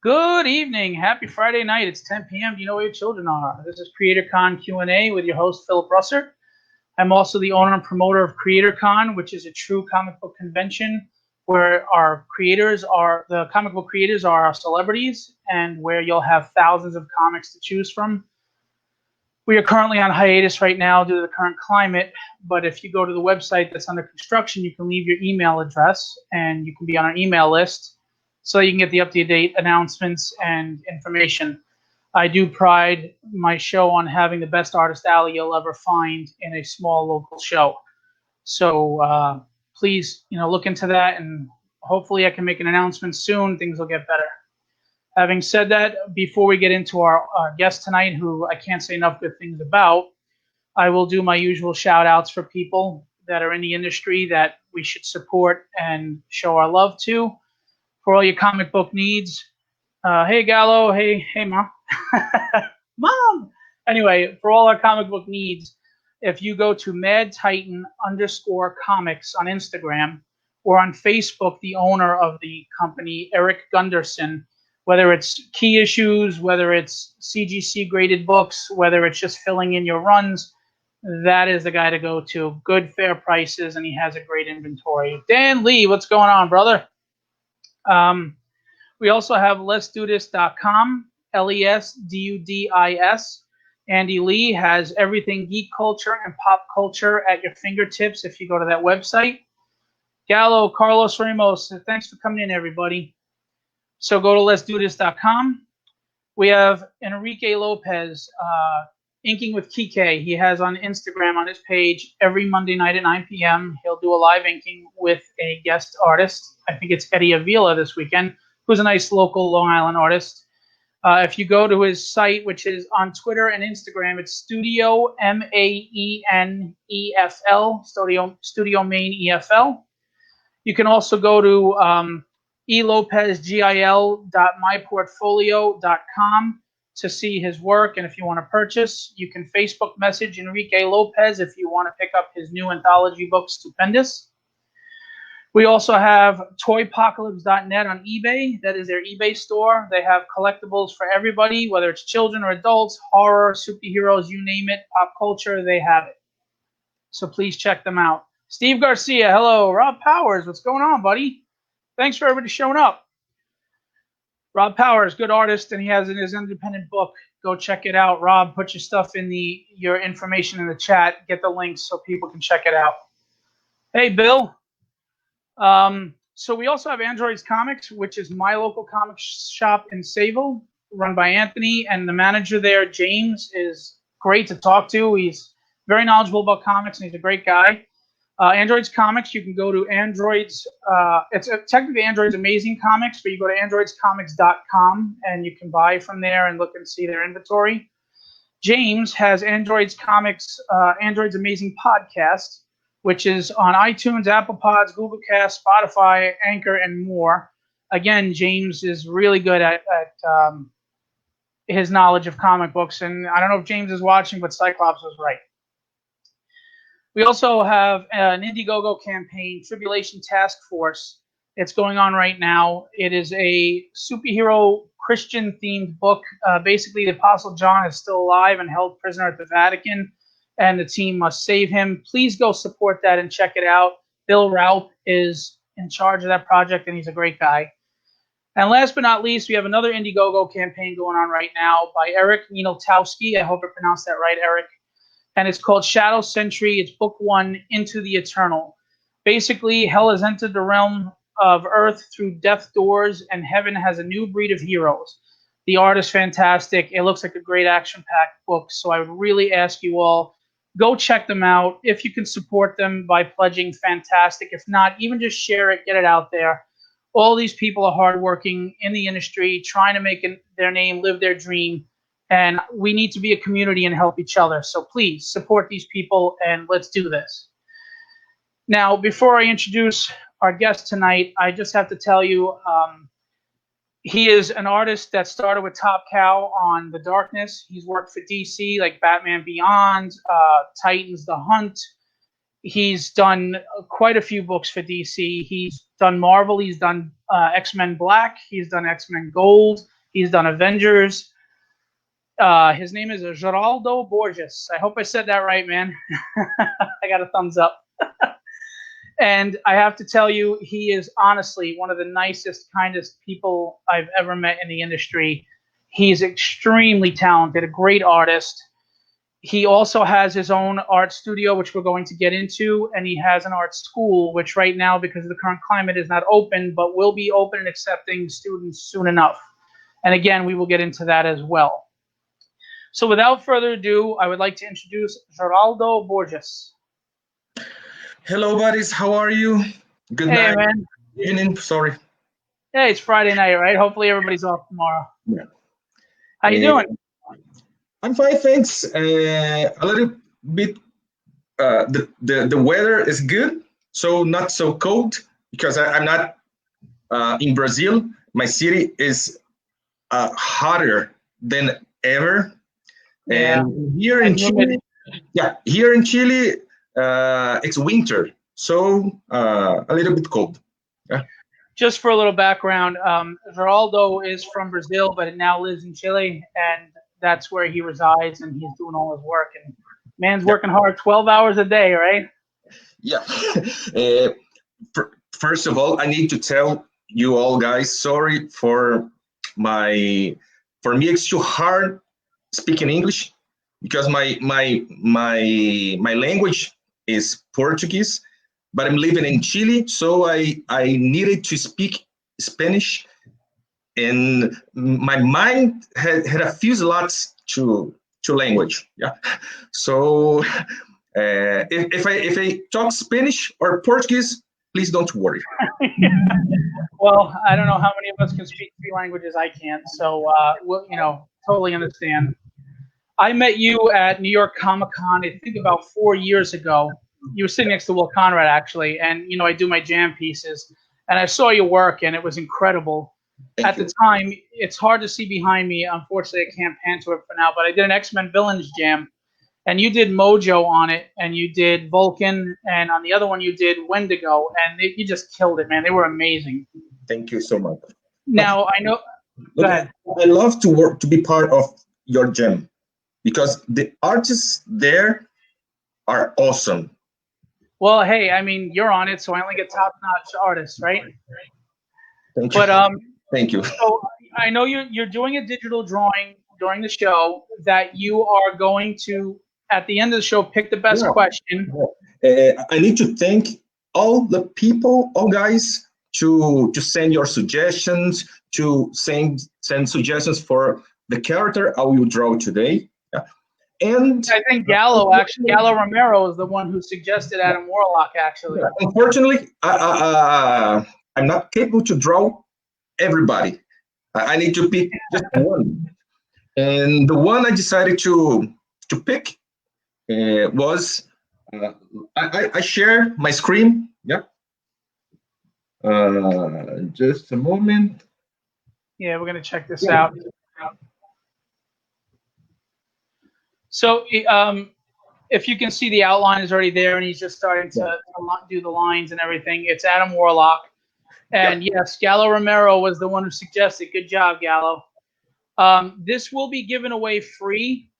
Good evening. Happy Friday night. It's 10 p.m. Do you know where your children are? This is Creatorcon Q&A with your host, Phillip Russertt. I'm also the owner and promoter of Creatorcon, which is a true comic book convention where the comic book creators are our celebrities and where you'll have thousands of comics to choose from. We are currently on hiatus right now due to the current climate, but if you go to the website that's under construction, you can leave your email address and you can be on our email list so you can get the up-to-date announcements and information. I do pride my show on having the best artist alley you'll ever find in a small local show. So please, look into that, and hopefully I can make an announcement soon. Things will get better. Having said that, before we get into our guest tonight, who I can't say enough good things about, I will do my usual shout outs for people that are in the industry that we should support and show our love to. For all your comic book needs, hey Gallo, hey Mom. Mom! Anyway, for all our comic book needs, if you go to MadTitan_comics on Instagram, or on Facebook, the owner of the company, Eric Gunderson, whether it's key issues, whether it's CGC graded books, whether it's just filling in your runs, that is the guy to go to. Good, fair prices, and he has a great inventory. Dan Lee, what's going on, brother? We also have Let'sDoThis.com, LESDUDIS. Andy Lee has everything geek culture and pop culture at your fingertips if you go to that website. Gallo, Carlos Ramos, thanks for coming in, everybody. So go to Let'sDoThis.com. We have Enrique Lopez, Inking with Kike. He has on Instagram on his page every Monday night at 9 p.m. He'll do a live inking with a guest artist. I think it's Eddie Avila this weekend, who's a nice local Long Island artist. If you go to his site, which is on Twitter and Instagram, it's Studio MAENEFL, Studio Maine EFL. You can also go to elopezgil.myportfolio.com to see his work, and if you want to purchase, you can Facebook message Enrique Lopez if you want to pick up his new anthology book, Stupendous. We also have toypocalypse.net on eBay. That is their eBay store. They have collectibles for everybody, whether it's children or adults, horror, superheroes, you name it, pop culture, they have it. So please check them out. Steve Garcia, hello. Rob Powers, what's going on, buddy? Thanks for everybody showing up. Rob Powers, good artist, and he has his independent book. Go check it out. Rob, put your stuff in your information in the chat. Get the links so people can check it out. Hey, Bill. So we also have Androids Comics, which is my local comic shop in Sayville, run by Anthony, and the manager there, James, is great to talk to. He's very knowledgeable about comics, and he's a great guy. Androids Comics, you can go to Androids. It's technically Androids Amazing Comics, but you go to androidscomics.com, and you can buy from there and look and see their inventory. James has Androids Comics, Androids Amazing Podcast, which is on iTunes, Apple Pods, Google Cast, Spotify, Anchor, and more. Again, James is really good at his knowledge of comic books, and I don't know if James is watching, but Cyclops was right. We also have an Indiegogo campaign, Tribulation Task Force. It's going on right now. It is a superhero Christian-themed book. Basically, the Apostle John is still alive and held prisoner at the Vatican, and the team must save him. Please go support that and check it out. Bill Raup is in charge of that project, and he's a great guy. And last but not least, we have another Indiegogo campaign going on right now by Eric Nienotowski. I hope I pronounced that right, Eric. And it's called Shadow Century. It's book 1, Into the Eternal. Basically, hell has entered the realm of Earth through death doors, and heaven has a new breed of heroes. The art is fantastic. It looks like a great action-packed book, so I would really ask you all, go check them out. If you can support them by pledging, fantastic. If not, even just share it, get it out there. All these people are hardworking in the industry, trying to make their name, live their dream, and we need to be a community and help each other. So please support these people, and let's do this. Now, before I introduce our guest tonight, I just have to tell you, he is an artist that started with Top Cow on The Darkness. He's worked for DC, like Batman Beyond, Titans, The Hunt. He's done quite a few books for DC. He's done Marvel. He's done X-Men Black. He's done X-Men Gold. He's done Avengers. His name is Geraldo Borges. I hope I said that right, man. I got a thumbs up. And I have to tell you, he is honestly one of the nicest, kindest people I've ever met in the industry. He's extremely talented, a great artist. He also has his own art studio, which we're going to get into, and he has an art school, which right now, because of the current climate, is not open, but will be open and accepting students soon enough. And again, we will get into that as well. So without further ado, I would like to introduce Geraldo Borges. Hello, buddies. How are you? Good night. Man. Evening. Sorry. Hey, it's Friday night, right? Hopefully everybody's off tomorrow. Yeah. How you doing? I'm fine, thanks. A little bit. The weather is good, so not so cold because I'm not in Brazil. My city is hotter than ever, and here in Chile, it's winter, so a little bit cold. Yeah. Just for a little background, Geraldo is from Brazil, but now lives in Chile, and that's where he resides, and he's doing all his work. And man's working hard, 12 hours a day, right? Yeah. First of all, I need to tell you all guys, sorry for me. It's too hard speaking English because my language is Portuguese, but I'm living in Chile, so I needed to speak Spanish, and my mind had a few slots to language. Yeah, so if I talk Spanish or Portuguese, please don't worry. Well, I don't know how many of us can speak 3 languages. I can't, so we'll, totally understand. I met you at New York Comic Con, I think about 4 years ago. You were sitting next to Will Conrad, actually, and I do my jam pieces, and I saw your work, and it was incredible. At the time, it's hard to see behind me. Unfortunately, I can't pan to it for now, but I did an X-Men Villains jam, and you did Mojo on it, and you did Vulcan, and on the other one you did Wendigo, and you just killed it, man. They were amazing. Thank you so much. Now, I know. Go ahead. I love to be part of your jam because the artists there are awesome. Well, hey, I mean, you're on it, so I only get top-notch artists, right? Thank you. But thank you. So I know you're doing a digital drawing during the show that you are going to, at the end of the show, pick the best question. I need to thank all the people, all guys, to send your suggestions, to send suggestions for the character I will draw today. And I think Gallo Romero is the one who suggested Adam Warlock, actually. Unfortunately, I'm not capable to draw everybody. I need to pick just one. And the one I decided to pick was, I share my screen. Yeah. Just a moment. Yeah, we're going to check this out. So if you can see, the outline is already there, and he's just starting to do the lines and everything. It's Adam Warlock. And yes, Gallo Romero was the one who suggested. Good job, Gallo. This will be given away free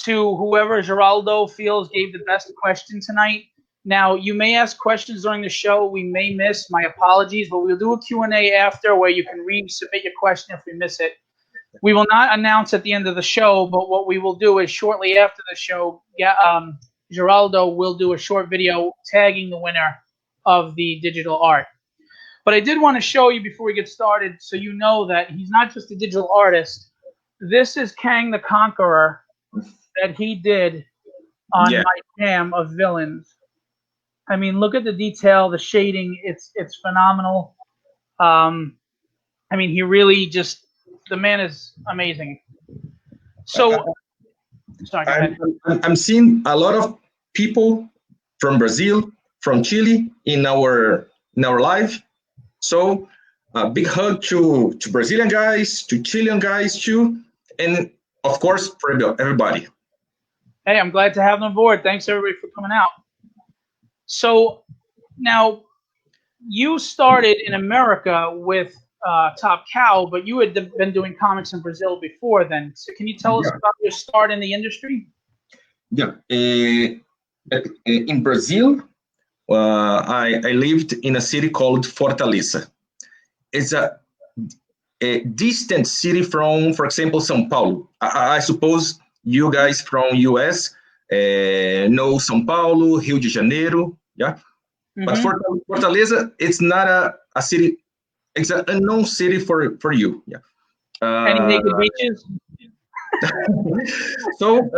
to whoever Geraldo feels gave the best question tonight. Now, you may ask questions during the show. We may miss. My apologies, but we'll do a Q&A after where you can resubmit your question if we miss it. We will not announce at the end of the show, but what we will do is shortly after the show, Geraldo will do a short video tagging the winner of the digital art. But I did want to show you before we get started so you know that he's not just a digital artist. This is Kang the Conqueror that he did on my jam of villains. I mean, look at the detail, the shading. It's phenomenal. I mean, he really just... The man is amazing. So, sorry. I'm seeing a lot of people from Brazil, from Chile in our live. So, a big hug to Brazilian guys, to Chilean guys too, and of course for everybody. Hey, I'm glad to have them aboard. Thanks everybody for coming out. So now you started in America with Top Cow, but you had been doing comics in Brazil before then. So can you tell us Yeah, about your start in the industry? yeah. In Brazil, I lived in a city called Fortaleza. It's a distant city from, for example, São Paulo. I suppose you guys from US know São Paulo, Rio de Janeiro, yeah. But Mm-hmm. Fortaleza, it's not a city. It's an unknown city for you. Yeah. Any Uh, naked beaches? so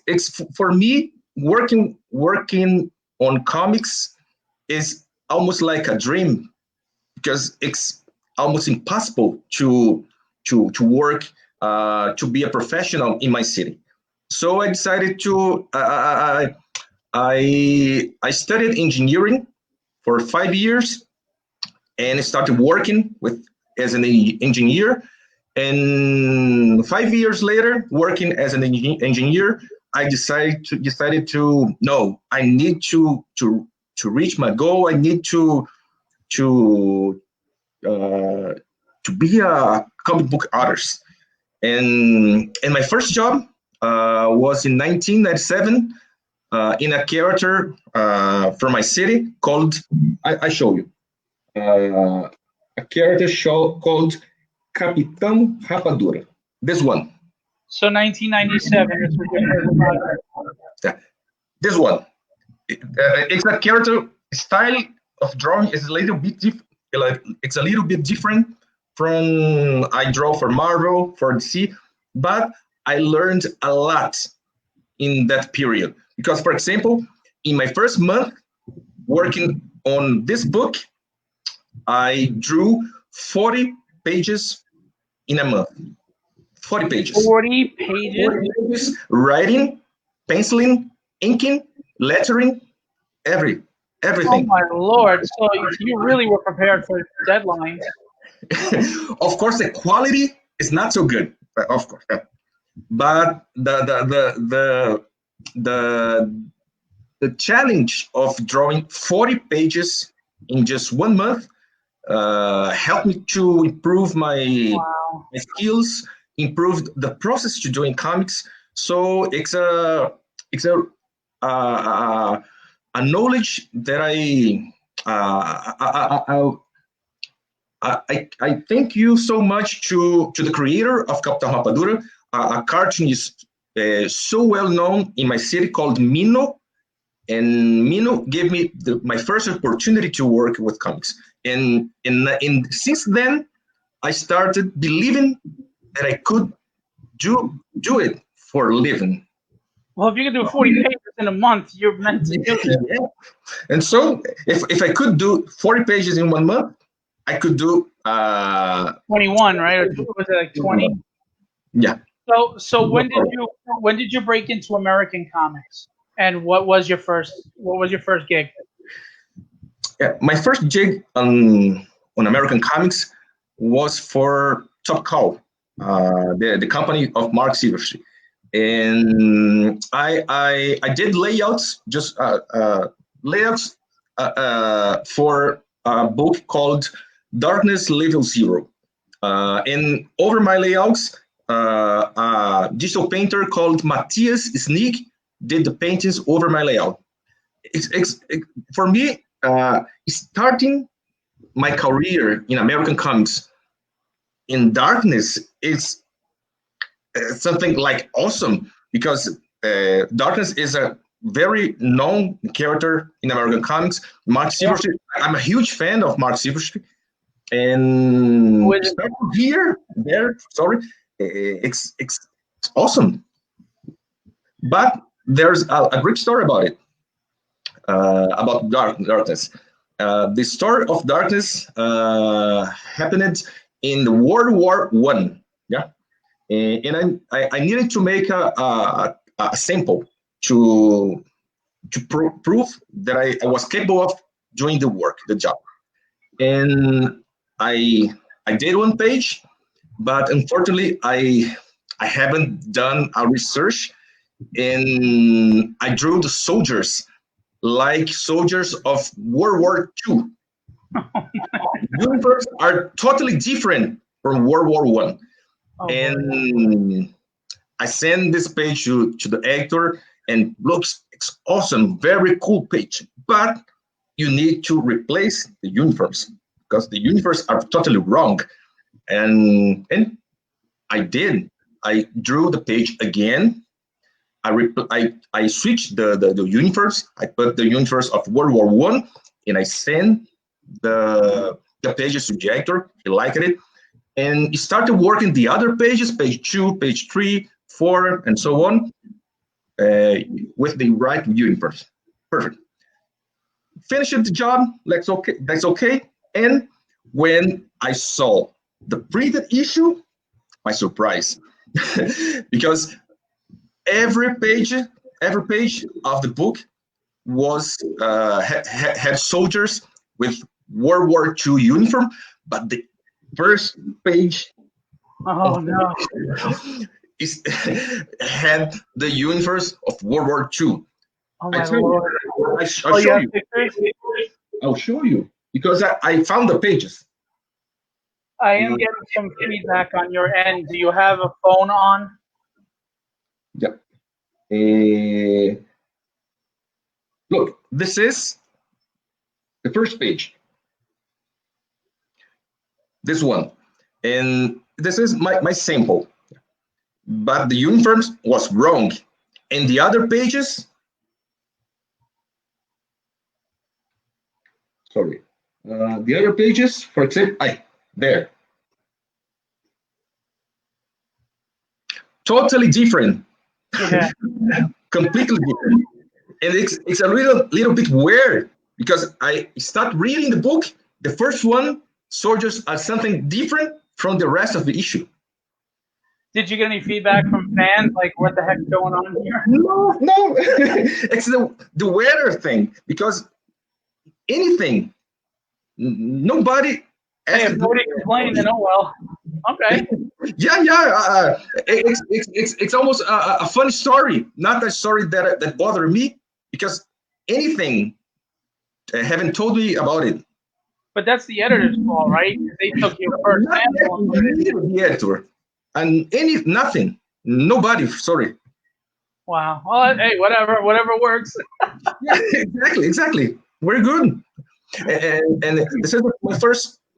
it's for me working on comics is almost like a dream because it's almost impossible to work to be a professional in my city. So I decided to I studied engineering for 5 years and started working with as an engineer. And 5 years later, working as an engineer, I decided to no, I need to reach my goal. I need to uh, to be a comic book artist. And my first job was in 1997 in a character from my city called I show you a character show called Capitão Rapadura. This one. So 1997, this was your first project. Yeah, this one. It's a character style of drawing is a little bit it's a little bit different from I draw for Marvel, for DC, but I learned a lot in that period because, for example, in my first month working on this book, I drew 40 pages in a month. 40 pages. 40 pages? 40 pages writing, penciling, inking, lettering, Oh everything. my lord! So you really were prepared for deadlines. Of course, the quality is not so good, of course, but the the challenge of drawing 40 pages in just 1 month helped me to improve Wow. my skills, improved the process to doing comics. So uh, a knowledge that I thank you so much to the creator of Capitão Rapadura, a cartoonist so well known in my city called Mino, and Mino gave me my first opportunity to work with comics. And since then, I started believing that I could do it for a living. Well, if you could do 40 pages in a month, you're meant to do it. Yeah. And so, if I could do 40 pages in 1 month, I could do 21, right? Or was it like 20? yeah. So when did you break into American comics? And what was your first gig? Yeah, my first gig on American comics was for Top Cow, the company of Mark Silverstreet, and I did layouts, just layouts for a book called Darkness Level Zero, and over my layouts, a digital painter called Matthias Sneak did the paintings over my layout. For me, starting my career in American comics in darkness is something like awesome because Darkness is a very known character in American comics. Mark Silverstreet, I'm a huge fan of Mark Silverstreet, and here, there, sorry, it's awesome. But there's a great story about it, about Darkness. The story of Darkness happened in the World War One. Yeah, and I needed to make a sample to prove that I was capable of doing the work, the job. And I did one page, but unfortunately I haven't done a research, and I drew the soldiers like soldiers of World War II. Uniforms are totally different from World War One. And I send this page to the editor, and looks, it's awesome, very cool page. But you need to replace the uniforms because the uniforms are totally wrong. And I did. I drew the page again. I switched the universe. I put the universe of World War One, and I sent the pages to the actor. He liked it, and he started working the other pages, page 2, page 3, 4, and so on, with the right universe. Perfect. Finished the job. That's okay. That's okay. And when I saw the printed issue, my surprise, because every page of the book was had soldiers with World War II uniform, but the first page is had the universe of World War II. Oh my Lord! I'll show you. I'll show you because I found the pages. I am getting some feedback on your end. Do you have a phone on? Yeah. Look, this is the first page. This one. And this is my sample. But the uniforms was wrong. And the other pages, sorry. The other pages, for example, there. Totally different. Yeah. Completely different. And it's a little bit weird because I start reading the book. The first one, soldiers are something different from the rest of the issue. Did you get any feedback from fans? Like, what the heck's going on here? No. It's the weather thing because anything, nobody. Hey, if nobody complained, then oh well. Okay. Yeah. It's almost a funny story, not a story that bothered me because anything haven't told me about it. But that's the editor's fault, right? They took your first sample. The editor and nothing, nobody. Sorry. Wow. Well, hey, whatever works. Yeah, exactly. Very good. And this is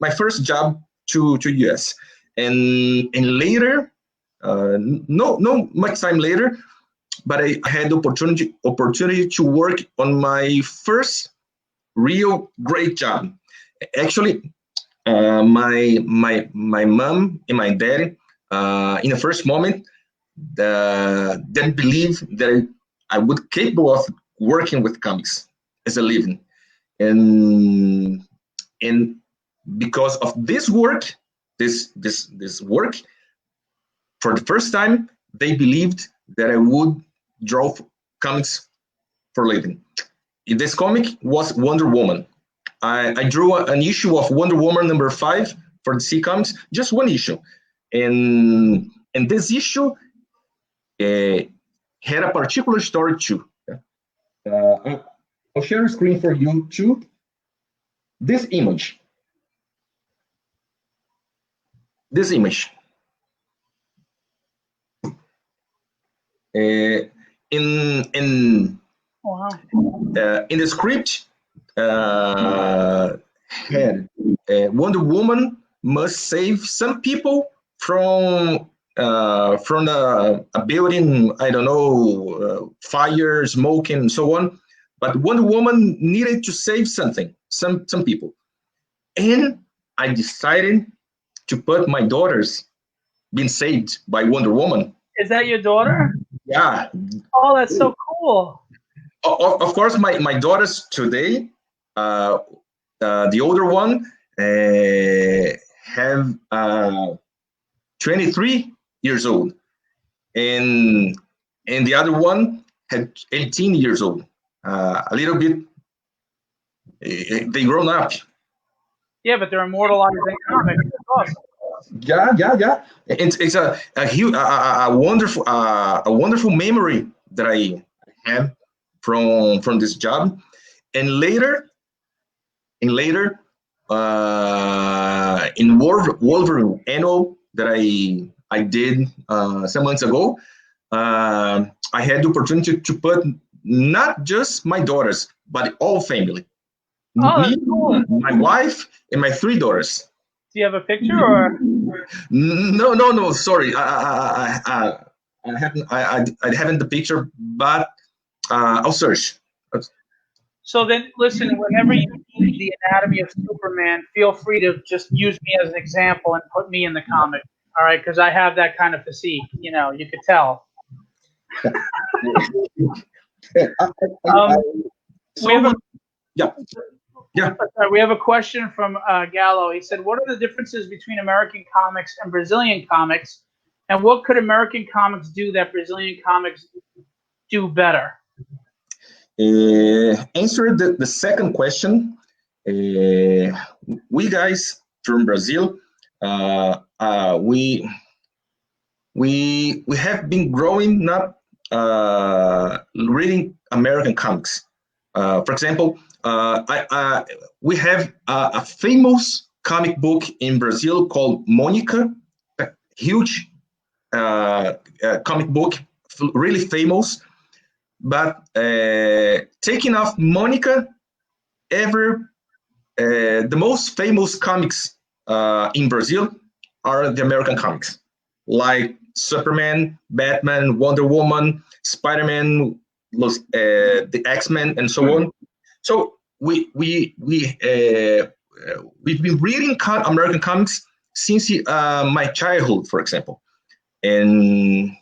my first job to US, and later, no much time later, but I had the opportunity to work on my first real great job. Actually, my mom and my dad, in the first moment, didn't believe that I would capable of working with comics as a living, and because of this work, this work, for the first time, they believed that I would draw comics for a living. This comic was Wonder Woman. I drew an issue of Wonder Woman #5 for DC Comics, just one issue, and this issue had a particular story too. I'll share a screen for you too. This image. In Wow. In the script, had Wonder Woman must save some people from a building, I don't know, fire, smoking, and so on. But Wonder Woman needed to save some people, and I decided to put my daughters being saved by Wonder Woman. Is that your daughter? Yeah. Oh, that's so cool. Of course, my daughters today, the older one have 23 years old, and the other one had 18 years old. A little bit, they grown up. Yeah, but they're immortalized in comics. That's awesome. Yeah. It's a wonderful memory that I have from this job. and later, in Wolverine annual that I did some months ago, I had the opportunity to put not just my daughters, but all family. Oh, Me, that's cool. my wife, and my 3 daughters. Do you have a picture or? No. Sorry, I haven't the picture, but I'll search. So then, listen, whenever you need the anatomy of Superman, feel free to just use me as an example and put me in the comic. All right, because I have that kind of physique. You know, you could tell. We have a question from Gallo. He said, "What are the differences between American comics and Brazilian comics, and what could American comics do that Brazilian comics do better?" Answer the second question. We guys from Brazil, we have been growing up reading American comics. For example, we have a famous comic book in Brazil called Monica, a huge comic book, really famous. But taking off Monica, the most famous comics in Brazil are the American comics, like Superman, Batman, Wonder Woman, Spider-Man, the X-Men, and so on. So we've been reading American comics since my childhood, for example, and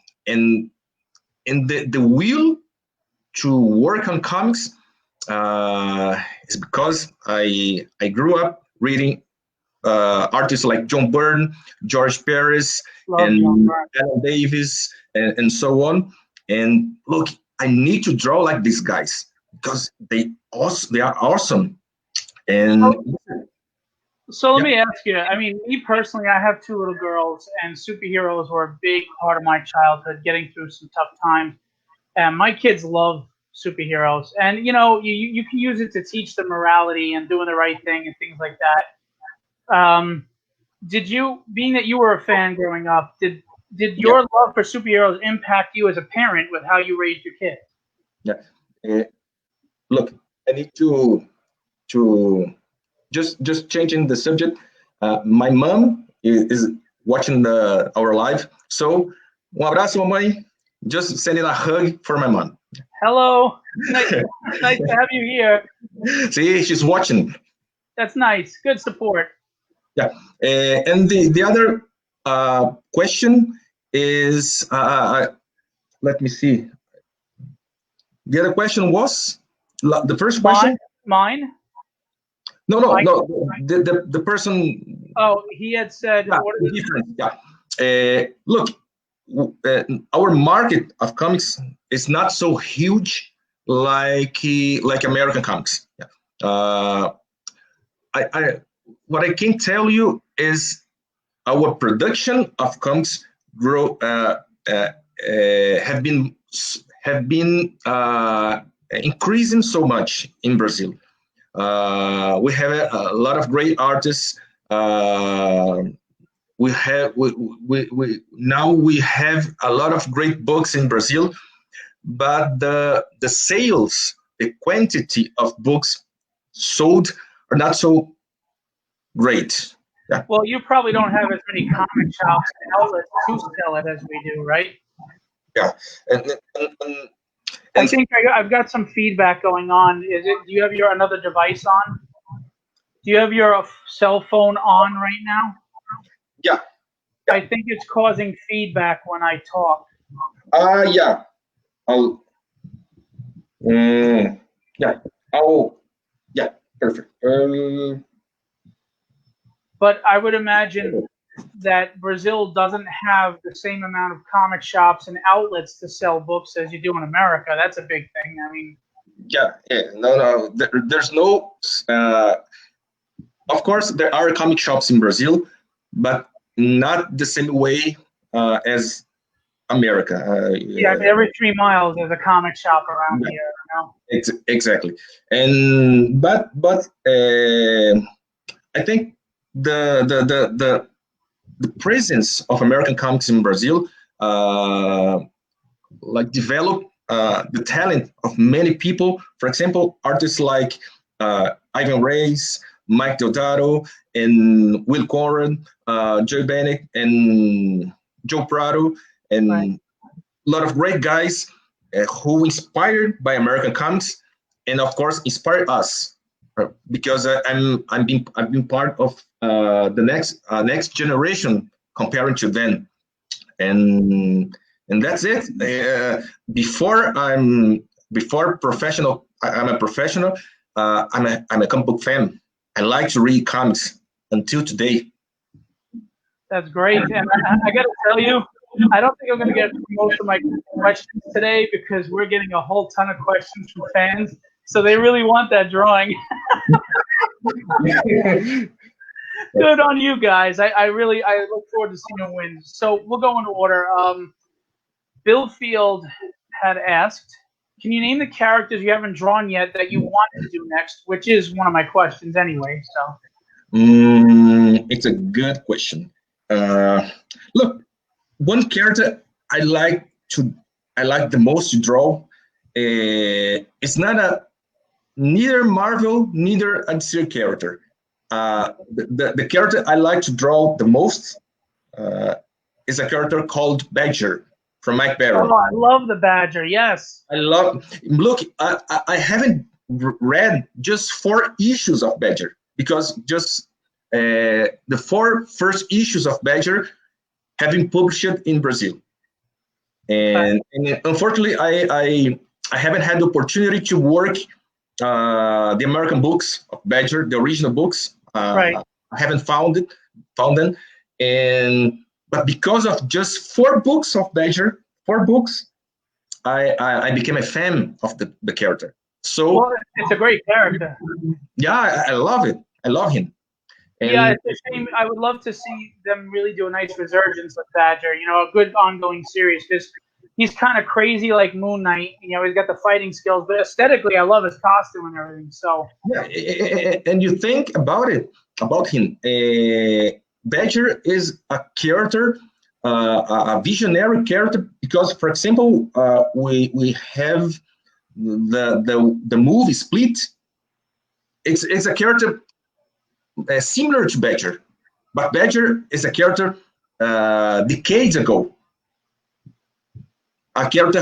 the will to work on comics is because I grew up reading artists like John Byrne, George Perez, and Alan Davis, and so on. And look, I need to draw like these guys because they are awesome. And so let me ask you. I mean, me personally, I have 2 little girls, and superheroes were a big part of my childhood, getting through some tough times. And my kids love superheroes, and you know, you can use it to teach them morality and doing the right thing and things like that. Did you, being that you were a fan growing up, did your love for superheroes impact you as a parent with how you raised your kids? Yeah. Look, I need to just changing the subject. My mom is watching our live, so abraço, mamãe. Just sending a hug for my mom. Hello, nice to have you here. See, she's watching. That's nice. Good support. Yeah, and the other question is, let me see. The other question was the first question. Mine. No. The person. Oh, he had said. Yeah, what is different. Yeah. Look. Our market of comics is not so huge like American comics. What I can tell you is our production of comics have been increasing so much in Brazil. We have a lot of great artists. We have a lot of great books in Brazil, but the sales, the quantity of books sold are not so great. Yeah. Well, you probably don't have as many comic shops and outlets to sell it as we do, right? Yeah. I think I've got some feedback going on. Do you have another device on? Do you have your cell phone on right now? Yeah. I think it's causing feedback when I talk. Yeah. Yeah, perfect. But I would imagine that Brazil doesn't have the same amount of comic shops and outlets to sell books as you do in America. That's a big thing. I mean. Yeah. No. There's no. Of course, there are comic shops in Brazil, but not the same way as America. Every 3 miles there's a comic shop around here in Exactly. And but I think the presence of American comics in Brazil like develop the talent of many people. For example, artists like Ivan Reis, Mike Deodato, and Will Conrad, Joe Bennett, and Joe Prado, and a lot of great guys who inspired by American comics, and of course inspired us because I've been part of the next generation comparing to them, and that's it. Before professional, I'm a professional. I'm a comic book fan. I like to read comics until today. That's great, and I got to tell you, I don't think I'm going to get most of my questions today because we're getting a whole ton of questions from fans. So they really want that drawing. Good on you guys. I look forward to seeing them win. So we'll go in order. Bill Field had asked, can you name the characters you haven't drawn yet that you want to do next? Which is one of my questions anyway. So it's a good question. Look, one character I like the most to draw. It's not neither Marvel, neither a DC character. The character I like to draw the most is a character called Badger from Mike Barrow. Oh, I love the Badger. Yes. Look, I haven't read just 4 issues of Badger because just the 4 first issues of Badger have been published in Brazil, and unfortunately, I haven't had the opportunity to work the American books of Badger, the original books. I haven't found them, but because of just 4 books of Badger, 4 books, I became a fan of the character. So it's a great character. Yeah, I love it. I love him. And yeah, it's a shame. I would love to see them really do a nice resurgence with Badger. You know, a good ongoing series because he's kind of crazy like Moon Knight. You know, he's got the fighting skills, but aesthetically, I love his costume and everything. So yeah, and you think about him. Badger is a character, a visionary character, because, for example, we have the movie Split. It's a character similar to Badger, but Badger is a character decades ago. A character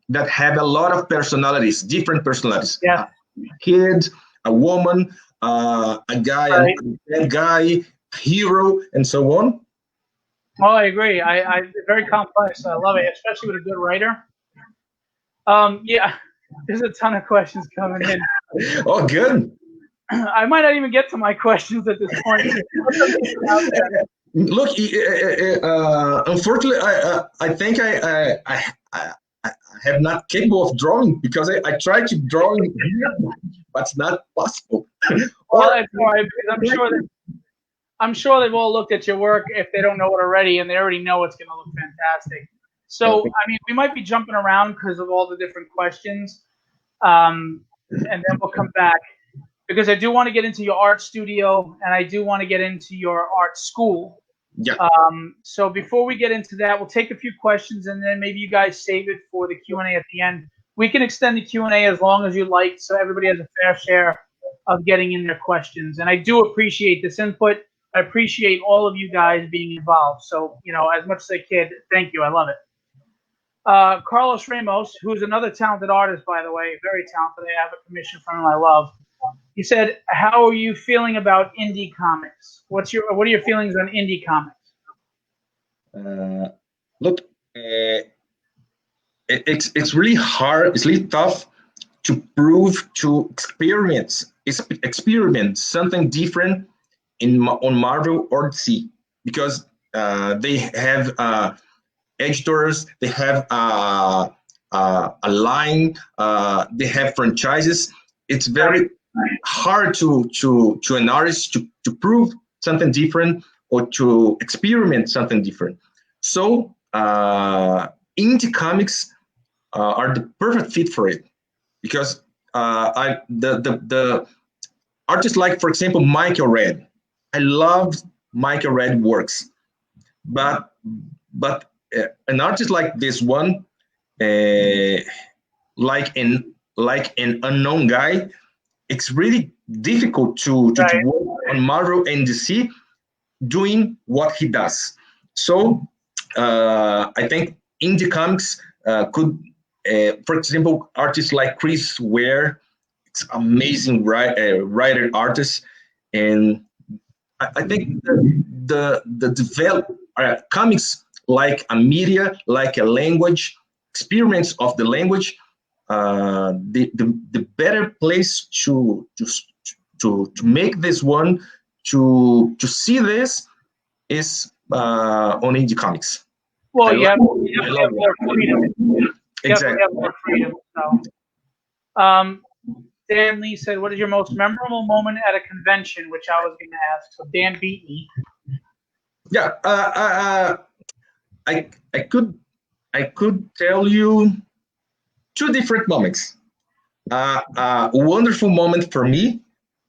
that have a lot of personalities, different personalities. Yeah. A kid, a woman, a guy, a bad guy, hero, and so on. Oh, I agree. I very complex. I love it, especially with a good writer. Yeah, there's a ton of questions coming in. Oh, good. I might not even get to my questions at this point. Look, unfortunately, I think I have not capable of drawing because I tried to draw, but it's not possible. Well, that's all right, because I'm sure they've all looked at your work if they don't know it already, and they already know it's going to look fantastic. So, I mean, we might be jumping around because of all the different questions, and then we'll come back because I do want to get into your art studio and I do want to get into your art school. Yeah. So before we get into that, we'll take a few questions and then maybe you guys save it for the Q&A at the end. We can extend the Q&A as long as you like, so everybody has a fair share of getting in their questions. And I do appreciate this input. I appreciate all of you guys being involved. So, you know, as much as I can, thank you. I love it. Carlos Ramos, who's another talented artist, by the way, very talented. I have a commission from him I love. He said, how are you feeling about indie comics? What are your feelings on indie comics? Look, it's really hard. It's really tough to prove, to experiment something different on Marvel or DC, because they have editors, they have a line, they have franchises. It's very hard to an artist to prove something different or to experiment something different. So indie comics are the perfect fit for it, because the artists like, for example, Michael Red. I love Michael Red works, but an artist like this one, uh, like an unknown guy, it's really difficult to Right. work on Marvel and DC doing what he does. So I think indie comics could, for example, artists like Chris Ware, it's amazing writer artist, and I think the develop comics like a media, like a language, experiments of the language, the better place to make this one, to see this is on indie comics. Well, you have I love more freedom. You exactly. have more freedom. So, Dan Lee said, "What is your most memorable moment at a convention?" Which I was going to ask. So Dan beat me. Yeah, I could tell you two different moments. A wonderful moment for me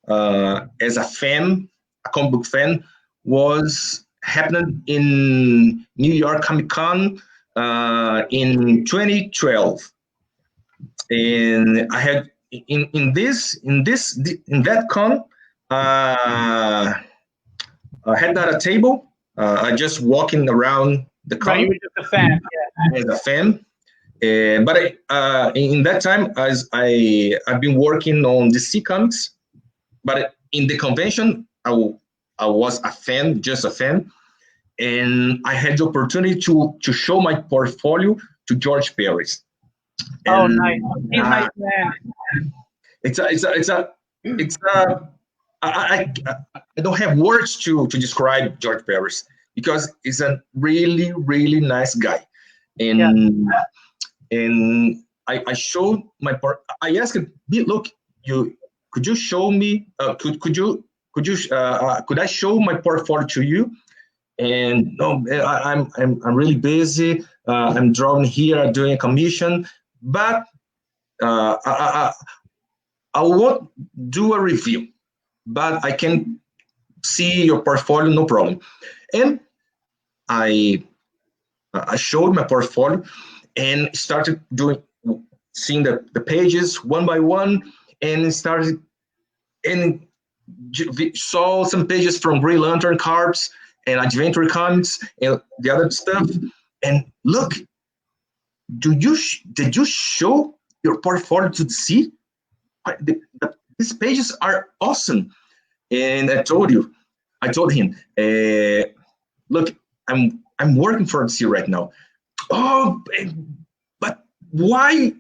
as a fan, a comic book fan, was happening in New York Comic Con in 2012, and I had in that con, I had not a table. I just walking around the Right, you con were just a fan. Yeah. as a fan. But in that time, as I've been working on DC comics, but in the convention, I was a fan, just a fan, and I had the opportunity to show my portfolio to George Paris. Oh, And nice. He's a nice man. it's a I don't have words to describe George Paris, because he's a really really nice guy, and I showed my part. I asked him, look, could you show me? Could I show my portfolio to you? And no, I'm really busy. I'm drawing here, doing a commission, but I won't do a review, but I can see your portfolio, no problem. And I showed my portfolio and started seeing the pages one by one, and started and saw some pages from Green Lantern Corps and Adventure Comics and the other stuff. And look, did you show your portfolio to see? These pages are awesome. And I told him, look, I'm working for DC right now. Oh, but why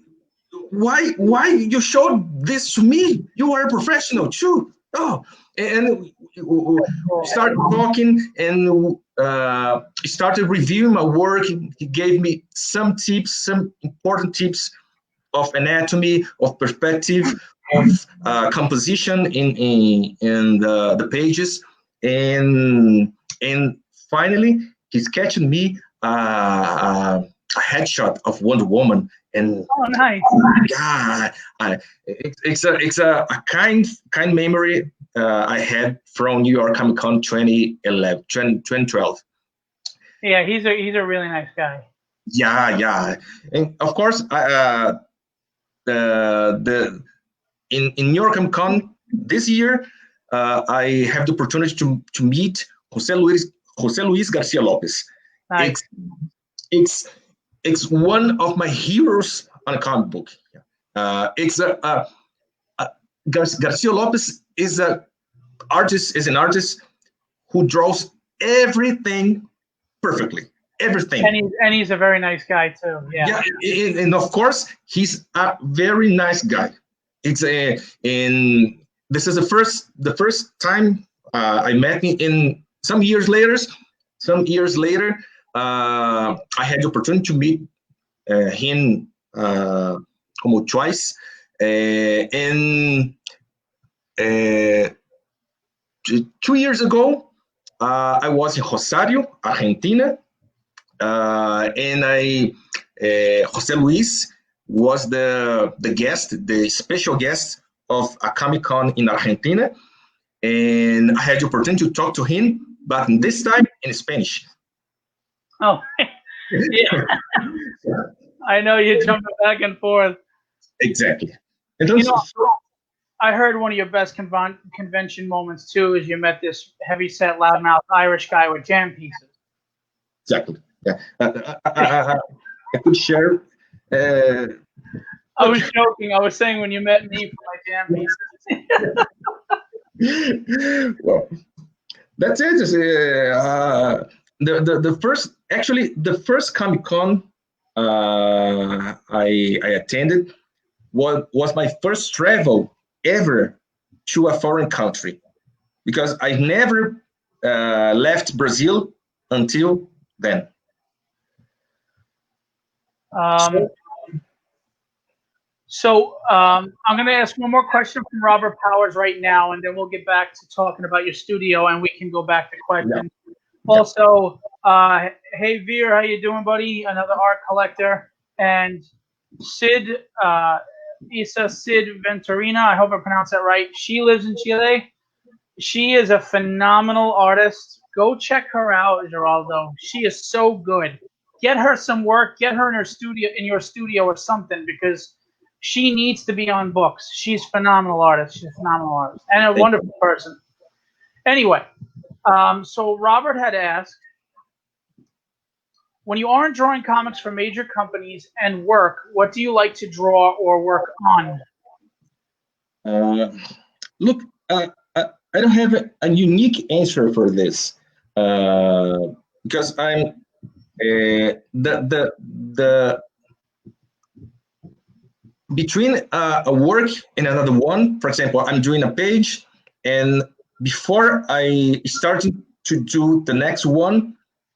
you showed this to me? You are a professional too. Oh, and we started talking, and started reviewing my work. He gave me some tips, some important tips of anatomy, of perspective, of composition in the pages, and finally he's catching me a headshot of Wonder Woman, and Oh, nice. yeah, it's a kind memory I had from New York Comic Con 2012. Yeah, he's a really nice guy. Yeah, and of course, the in New York Comic Con this year, I have the opportunity to meet Jose Luis Garcia Lopez. Nice. It's one of my heroes on a comic book. It's Garcia Lopez is an artist who draws everything perfectly. Everything. And he's a very nice guy too. Yeah. And of course, he's a very nice guy. It's and this is the first time I met him. In some years later, I had the opportunity to meet him twice. And 2 years ago, I was in Rosario, Argentina, and Jose Luis was the special guest of a Comic-Con in Argentina, and I had the opportunity to talk to him, but this time in Spanish. Oh, yeah. I know you're jumping back and forth. Exactly. You know, I heard one of your best convention moments too is you met this heavy-set, loudmouth Irish guy with jam pieces. Exactly. Yeah. I could share. I was joking. I was saying when you met me for my jam pieces. Well, that's it. The first Comic Con I attended was my first travel ever to a foreign country, because I never left Brazil until then. I'm going to ask one more question from Robert Powers right now, and then we'll get back to talking about your studio, and we can go back to questions. Yeah. Also, hey, Veer, how you doing, buddy? Another art collector. And Sid, Sid Venturina, I hope I pronounced that right. She lives in Chile. She is a phenomenal artist. Go check her out, Geraldo. She is so good. Get her some work. Get her in your studio or something, because she needs to be on books. She's a phenomenal artist. She's a phenomenal artist and a wonderful person. Anyway, so Robert had asked, when you aren't drawing comics for major companies and work, what do you like to draw or work on? Look, I don't have a unique answer for this, because I'm between a work and another one. For example, I'm doing a page, and before I started to do the next one,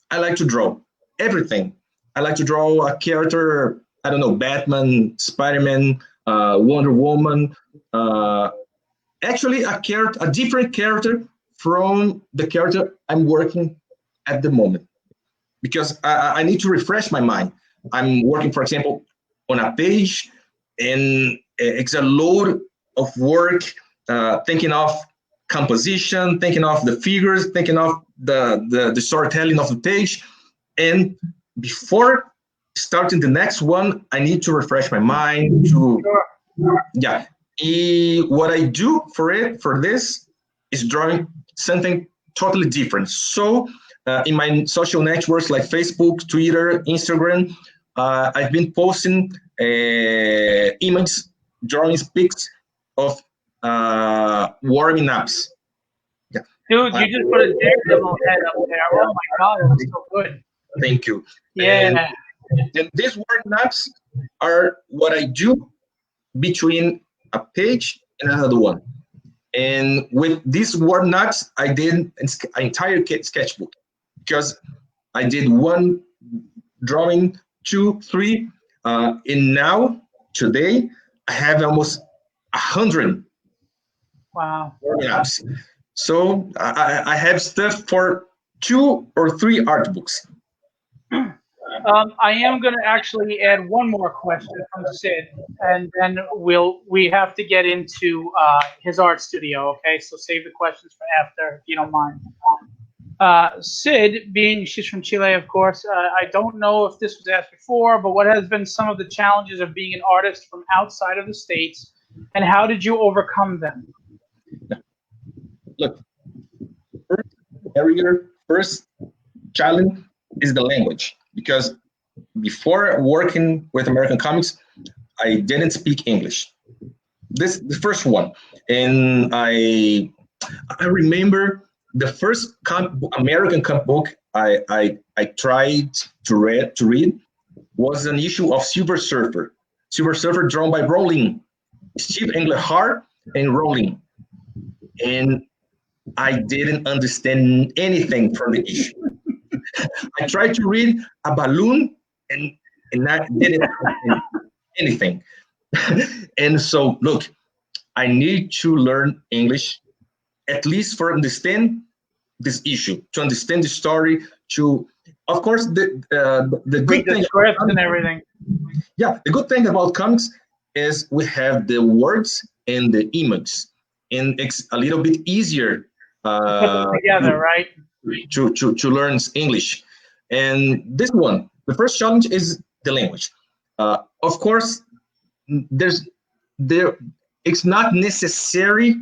I like to draw everything. I like to draw a character, I don't know, Batman, Spider-Man, Wonder Woman, actually a different character from the character I'm working at the moment, because I need to refresh my mind. I'm working, for example, on a page, and it's a load of work, thinking of composition, thinking of the figures, thinking of the storytelling of the page. And before starting the next one, I need to refresh my mind yeah. What I do for this is drawing something totally different. So in my social networks like Facebook, Twitter, Instagram, I've been posting images, drawings, pics of warming ups. Yeah. Dude, you just put a Daredevil head up there. Oh my God, that's so good. Thank you. Yeah. And these warming ups are what I do between a page and another one. And with these warm ups, I did an entire sketchbook, because I did one drawing, 2, 3, and now today I have almost 100. Wow. Apps. So I have stuff for 2 or 3 art books. I am going to actually add one more question from Sid, and then we have to get into his art studio. Okay, so save the questions for after, if you don't mind. Sid, she's from Chile, of course. I don't know if this was asked before, but what has been some of the challenges of being an artist from outside of the States, and how did you overcome them? Look, first challenge is the language, because before working with American comics, I didn't speak English. This the first one, and I remember the first American comic book I tried to read was an issue of Silver Surfer. Silver Surfer, drawn by Rowling, Steve Englehart and Rowling, and I didn't understand anything from the issue. I tried to read a balloon, and I didn't understand anything. And so, look, I need to learn English, at least for understand this issue, to understand the story, to, of course, the Read good the thing. script and everything. Yeah, the good thing about comics is we have the words and the images, and it's a little bit easier Put them together, right? to learn English. And this one, the first challenge is the language. Of course, there's there. It's not necessary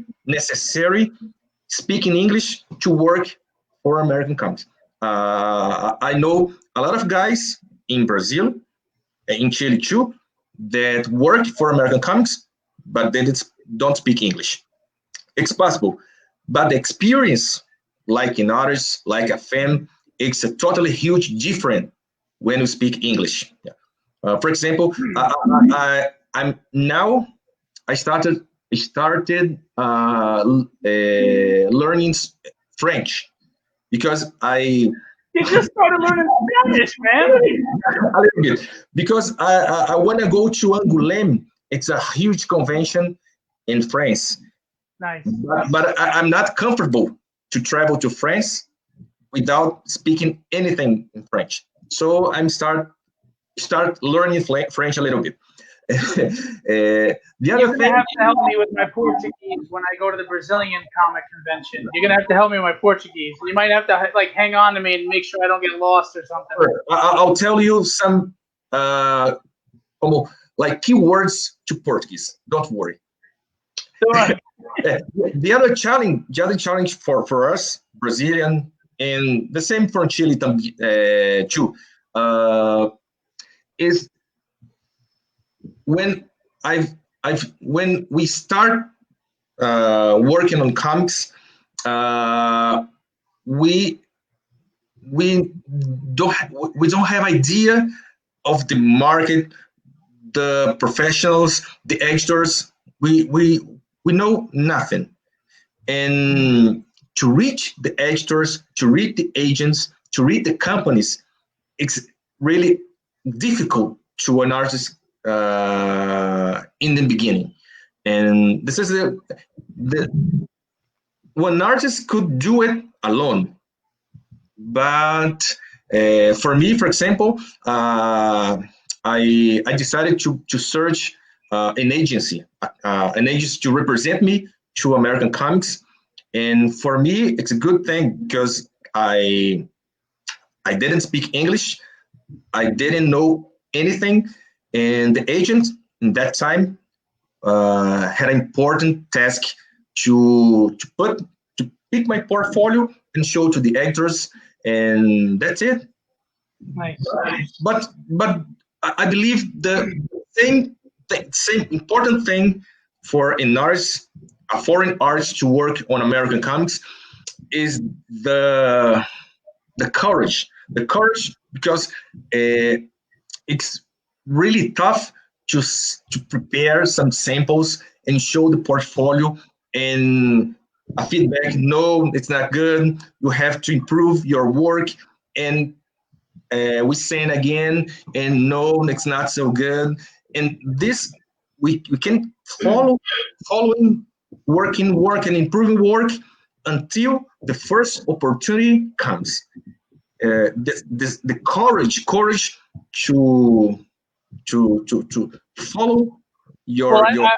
speaking English to work for American comics. I know a lot of guys in Brazil, in Chile too, that work for American comics, but they don't speak English. It's possible, but the experience, like in others, like a fan, it's a totally huge different when you speak English. Yeah. For example, I'm now I started learning French because You just started learning Spanish, man. a little bit because I want to go to Angoulême. It's a huge convention in France, Nice. but I'm not comfortable to travel to France without speaking anything in French. So I'm start learning French a little bit. The You're other gonna thing, have to help me with my Portuguese when I go to the Brazilian comic convention. You're gonna have to help me with my Portuguese. You might have to like hang on to me and make sure I don't get lost or something. I'll tell you some like keywords to Portuguese. Don't worry. So, The other challenge for us Brazilian, and the same for Chile too, is when when we start working on comics, we we don't have idea of the market, the professionals, the editors. We know nothing, and to reach the editors, to reach the agents, to reach the companies, it's really difficult to an artist in the beginning. And this is the one artist could do it alone, but for me, for example, I decided to search an agency to represent me to American comics, and for me, it's a good thing because I didn't speak English, I didn't know anything, and the agent in that time had an important task to pick my portfolio and show to the actors, and that's it. nice. But I believe the same important thing for an artist, a foreign artist, to work on American comics is the courage. The courage because it's really tough to prepare some samples and show the portfolio and a feedback. No, it's not good. You have to improve your work, and we send again, and no, it's not so good. And this we can following work and improving work until the first opportunity comes. The courage to follow Well, your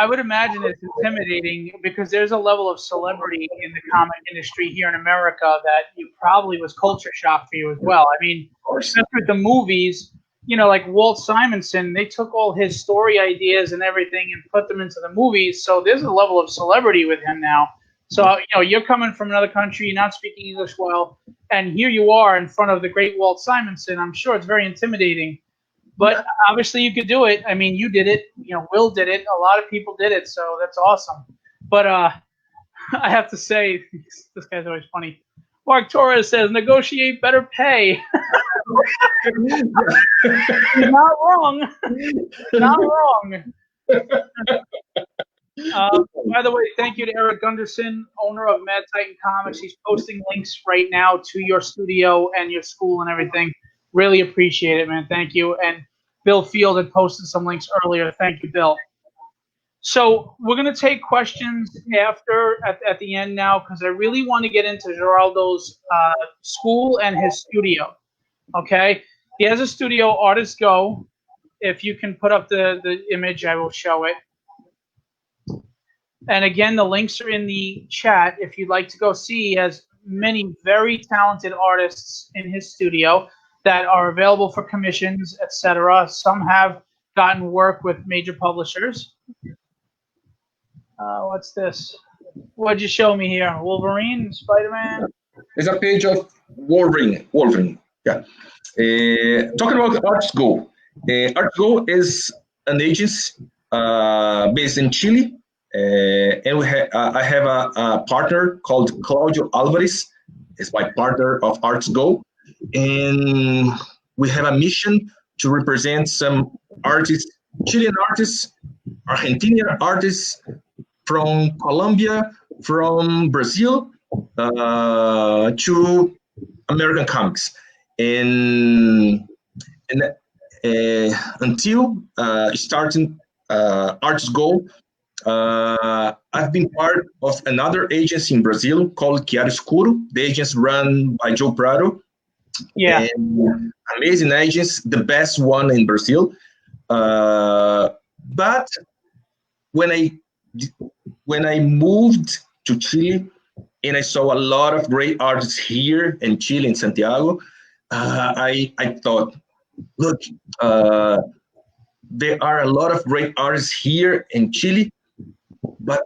I would imagine it's intimidating because there's a level of celebrity in the comic industry here in America that you probably was culture shock for you as well. I mean, especially with the movies, like Walt Simonson, they took all his story ideas and everything and put them into the movies. So there's a level of celebrity with him now. So, you're coming from another country, you're not speaking English well, and here you are in front of the great Walt Simonson. I'm sure it's very intimidating. But obviously you could do it. I mean, you did it. Will did it. A lot of people did it, so that's awesome. But I have to say, this guy's always funny. Mark Torres says, negotiate better pay. He's not wrong. Not wrong. By the way, thank you to Eric Gunderson, owner of Mad Titan Comics. He's posting links right now to your studio and your school and everything. Really appreciate it, man. Thank you. And Bill Field had posted some links earlier. Thank you, Bill. So we're going to take questions at the end now, because I really want to get into Geraldo's school and his studio. Okay, he has a studio, Artist Go. If you can put up the image, I will show it. And again, the links are in the chat if you'd like to go see. He has many very talented artists in his studio that are available for commissions, etc. Some have gotten work with major publishers. What's this? What'd you show me here? Wolverine, Spider-Man? It's a page of Wolverine. Yeah. Talking about ArtsGo. ArtsGo is an agency based in Chile. And I have a partner called Claudio Alvarez. Is my partner of ArtsGo. And we have a mission to represent some artists, Chilean artists, Argentinian artists, from Colombia, from Brazil, to American comics. And until starting ArtsGo, I've been part of another agency in Brazil called Chiaroscuro. The agency run by Joe Prado. Yeah. And amazing agency, the best one in Brazil. But when I moved to Chile and I saw a lot of great artists here in Chile, in Santiago, I thought, look, there are a lot of great artists here in Chile, but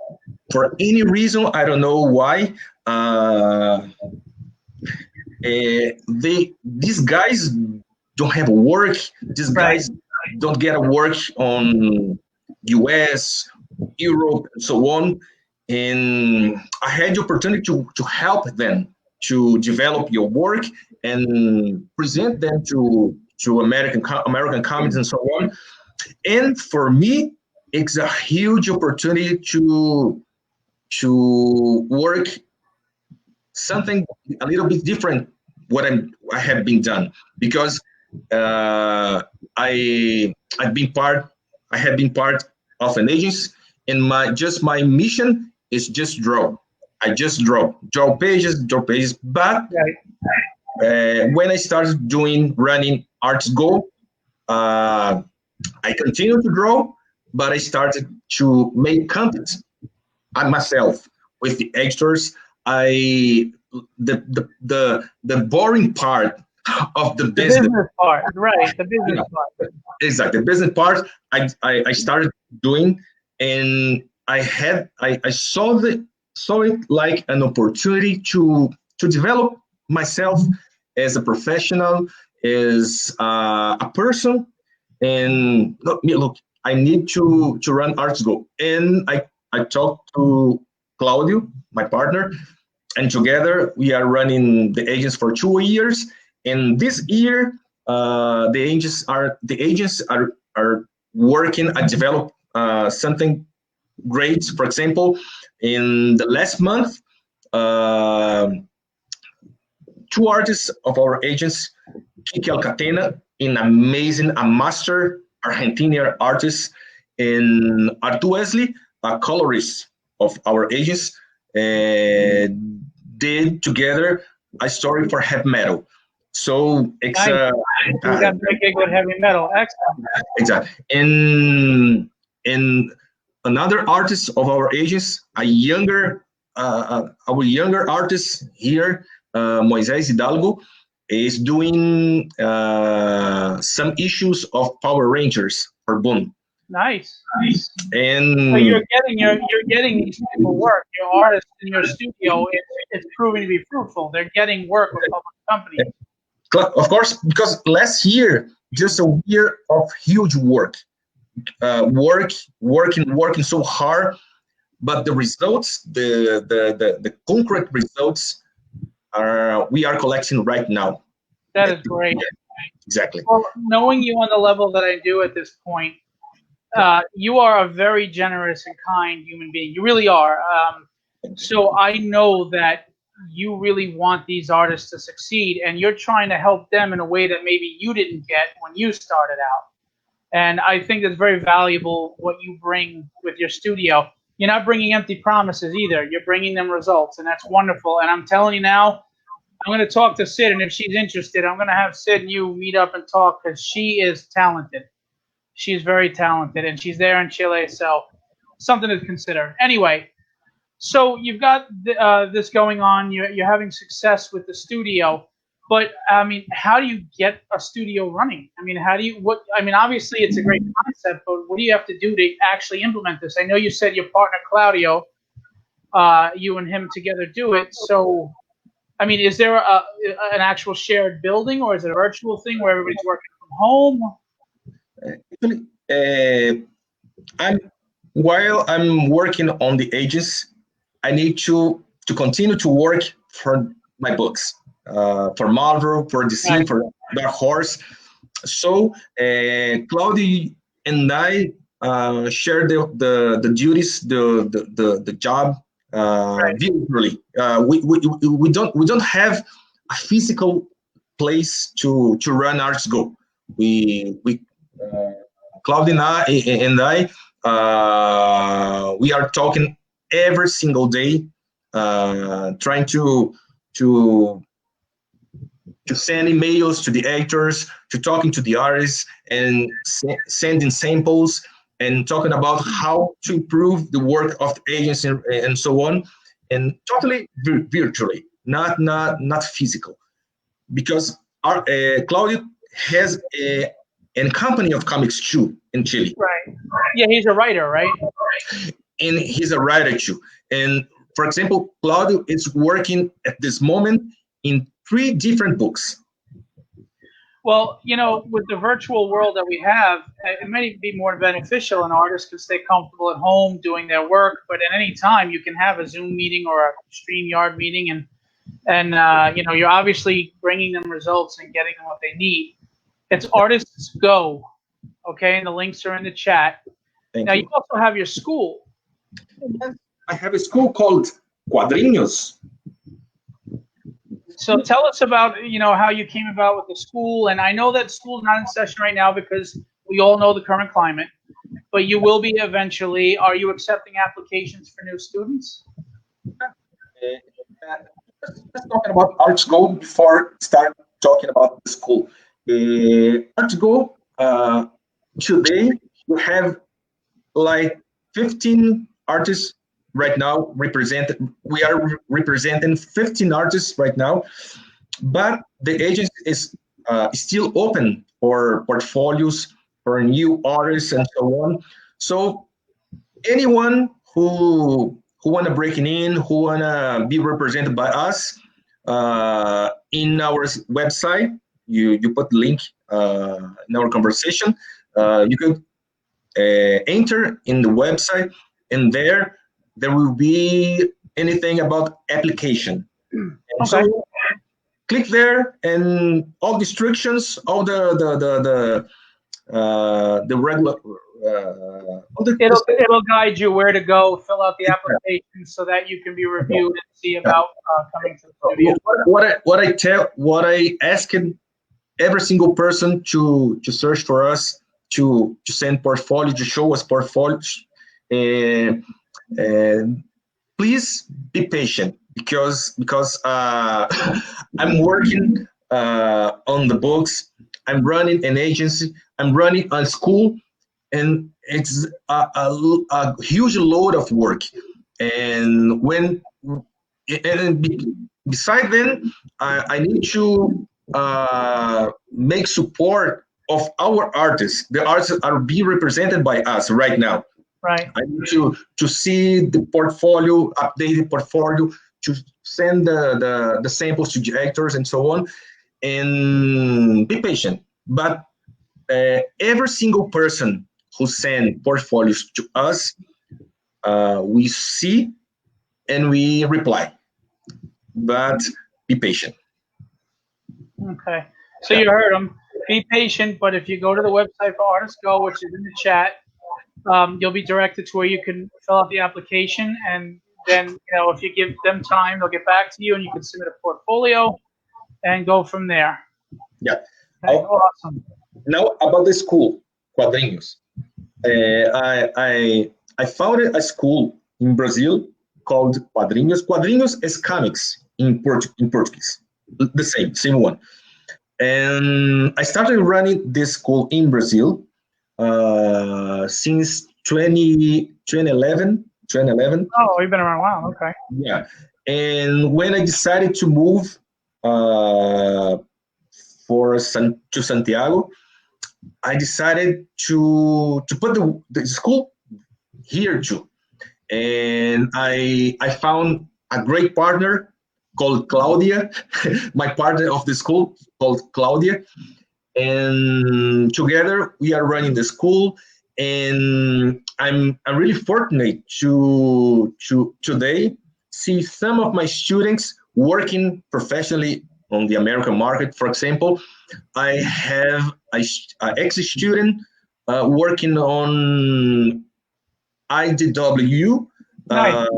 for any reason, I don't know why, these guys don't have work. These guys don't get a work on US, Europe, and so on. And I had the opportunity to help them to develop your work and present them to American comics and so on. And for me, it's a huge opportunity to work something a little bit different what I have been done, because I have been part of an agency, and my mission is just draw. I just draw pages. But when I started running ArtsGo, I continued to draw, but I started to make content myself with the editors. The boring part of the business part, right? The business part. Exactly, the business part. I started doing, and I saw it like an opportunity to develop myself as a professional, as a person. And look, I need to run ArtsGo, and I talked to Claudio, my partner, and together we are running the agents for 2 years. And this year, the agents are working and develop something great. For example, in the last month, 2 artists of our agents, Kiki Alcatena, a master Argentinian artist, and Artu Wesley, a colorist of our agents, did together a story for heavy metal. So it's nice. You got to make good heavy metal. Excellent. Exactly. And another artist of our agents, our younger artist here, Moises Hidalgo, is doing some issues of Power Rangers for Boom. Nice. And so you're getting these people work. Your artists in your studio, it's proving to be fruitful. They're getting work with public companies. Of course, because last year, just a year of huge work, working so hard, but the results, the concrete results, we are collecting right now. That is great. Exactly. Well, knowing you on the level that I do at this point, you are a very generous and kind human being. You really are. So I know that you really want these artists to succeed, and you're trying to help them in a way that maybe you didn't get when you started out. And I think it's very valuable what you bring with your studio. You're not bringing empty promises either. You're bringing them results, and that's wonderful. And I'm telling you now, I'm going to talk to Sid, and if she's interested, I'm going to have Sid and you meet up and talk because she is talented. She's very talented, and she's there in Chile, so something to consider. Anyway, so you've got this going on. You're having success with the studio, but I mean, how do you get a studio running? I mean, how do you? What? I mean, obviously it's a great concept, but what do you have to do to actually implement this? I know you said your partner Claudio, you and him together do it. So, I mean, is there an actual shared building, or is it a virtual thing where everybody's working from home? Actually, I'm while I'm working on the agents, I need to continue to work for my books, for Marvel, for DC, Right. for Dark Horse. So Claudia and I share the duties, the job Right. virtually. We don't have a physical place to run Arts Go. We Claudia and I we are talking every single day, trying to to send emails to the actors, to talking to the artists, and sending samples and talking about how to improve the work of the agents and so on, and totally virtually, not physical, because our Claudio has a company of comics too in Chile, Right. Yeah, he's a writer, right? and he's a writer too. And for example, Claudio is working at this moment in 3 different books. Well, with the virtual world that we have, it may be more beneficial, and artists can stay comfortable at home doing their work. But at any time, you can have a Zoom meeting or a StreamYard meeting, and you're obviously bringing them results and getting them what they need. It's Artists Go, okay, and the links are in the chat. Thank Now, you you. also have your school. I have a school called Quadrinhos. So tell us about how you came about with the school. And I know that school's not in session right now because we all know the current climate, but you will be eventually. Are you accepting applications for new students? Let's talk about Arts Go before start talking about the school. Arts Go today we have like 15 artists right now represented. We are representing 15 artists right now, but the agency is still open for portfolios for new artists and so on. So anyone who want to break in, who want to be represented by us, in our website, you put link in our conversation. You can enter in the website, and there will be anything about application. And Okay. so click there, and all the instructions, all the regular. All the, It'll guide you where to go, fill out the application so that you can be reviewed and see about coming to the studio. what I ask every single person to search for us, to send portfolio, to show us portfolios, and please be patient, because I'm working on the books, I'm running an agency, I'm running a school, and it's a huge load of work. And beside then, I need to make support of our artists. The artists are being represented by us right now. Right. I need to see the portfolio, updated portfolio, to send the samples to the actors and so on, and be patient. But every single person who send portfolios to us, we see and we reply. But be patient. Okay. So you heard them. Be patient, but if you go to the website for Artists Go, which is in the chat, you'll be directed to where you can fill out the application, and then if you give them time, they'll get back to you, and you can submit a portfolio and go from there. Yeah. Okay, awesome. Now about the school. quadrinhos. I founded a school in Brazil called Quadrinhos. Quadrinhos is comics in Portuguese, the same one. And I started running this school in Brazil since 2011. Oh, you've been around a while. Okay. Yeah. And when I decided to move to Santiago, I decided to put the school here too. And I found a great partner called Claudia, my partner of the school called Claudia, and together we are running the school. And I'm really fortunate to today see some of my students working professionally on the American market. For example, I have a ex-student working on IDW, Nice.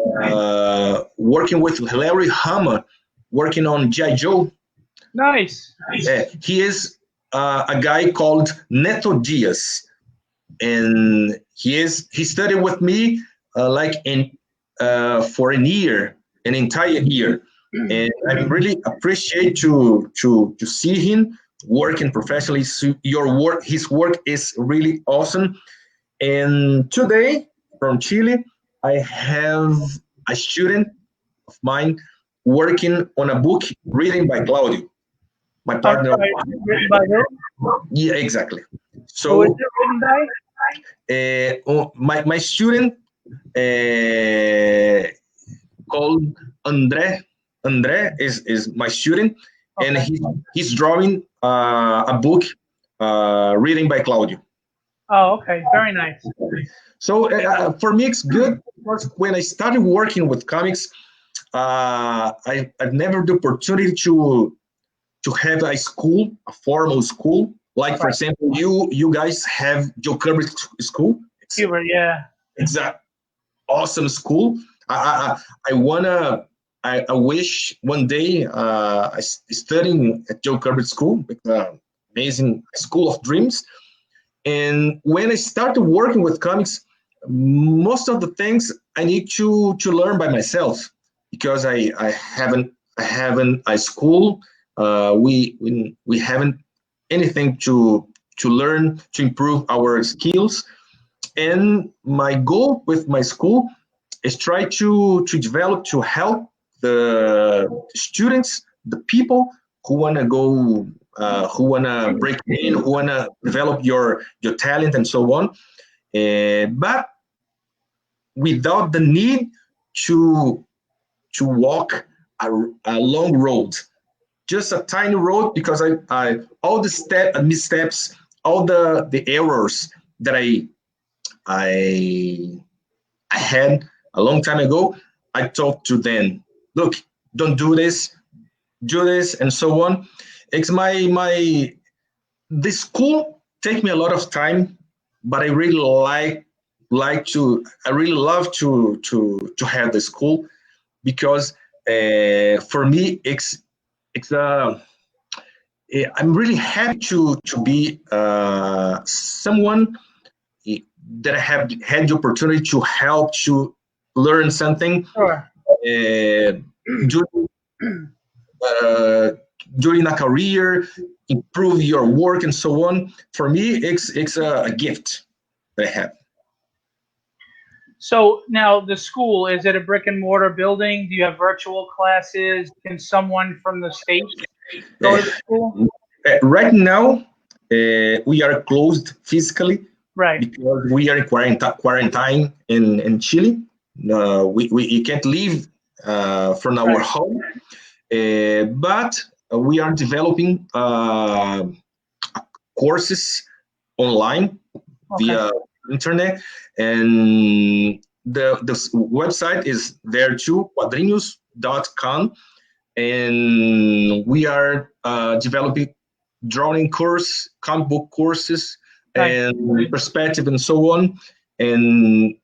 working with Larry Hama, working on G.I. Joe. Nice. He is a guy called Neto Diaz, and he studied with me for an entire year, and I really appreciate to see him working professionally. So his work is really awesome. And today from Chile, I have a student of mine working on a book written by Claudio, my I'm partner. sorry, written by who? Yeah, exactly. Who is So it written by? my student called Andre. Andre is my student, and Okay. he's drawing a book written by Claudio. Oh, okay. Very nice. So for me, it's good. Because when I started working with comics, I've never had the opportunity to have a school, a formal school. Like for example, you guys have Joe Kirby School. Hubert, yeah. It's an awesome school. I wish one day I studying at Joe Kirby School. It's an amazing school of dreams. And when I started working with comics, most of the things I need to learn by myself because I haven't a school. We haven't anything to learn to improve our skills. And my goal with my school is try to develop to help the students, the people who want to go, who want to break in, who want to develop your talent and so on. But without the need to walk a long road, just a tiny road, because I all the missteps, all the errors that I had a long time ago, I talked to them. Look, don't do this, do this, and so on. It's the school take me a lot of time, but I really I really love to have the school because for me I'm really happy to be someone that I have had the opportunity to help to learn something Sure. During a career, improve your work and so on. For me, it's a gift that I have. So now the school, is it a brick and mortar building? Do you have virtual classes? Can someone from the States go to the school? Right now, we are closed physically. Right. Because we are in quarantine in Chile. We can't leave from our home, but we are developing courses online via internet, and the website is there too, quadrinhos.com, and we are developing drawing course, comic book courses, and perspective and so on. And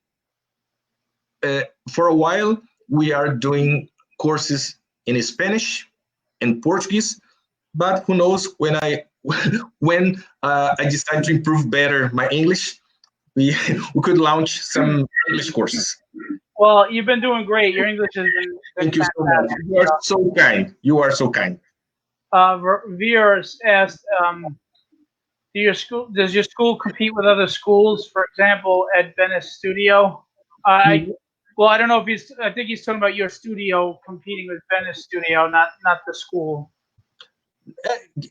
for a while, we are doing courses in Spanish and Portuguese, but who knows, when when I decided to improve better my English, we could launch some English courses. Well, you've been doing great. Your English has been Thank you so much. fantastic. You are so kind. You are so kind. Viewers asked, does your school compete with other schools? For example, at Venice Studio? Well, I don't know if I think he's talking about your studio competing with Venice Studio, not the school.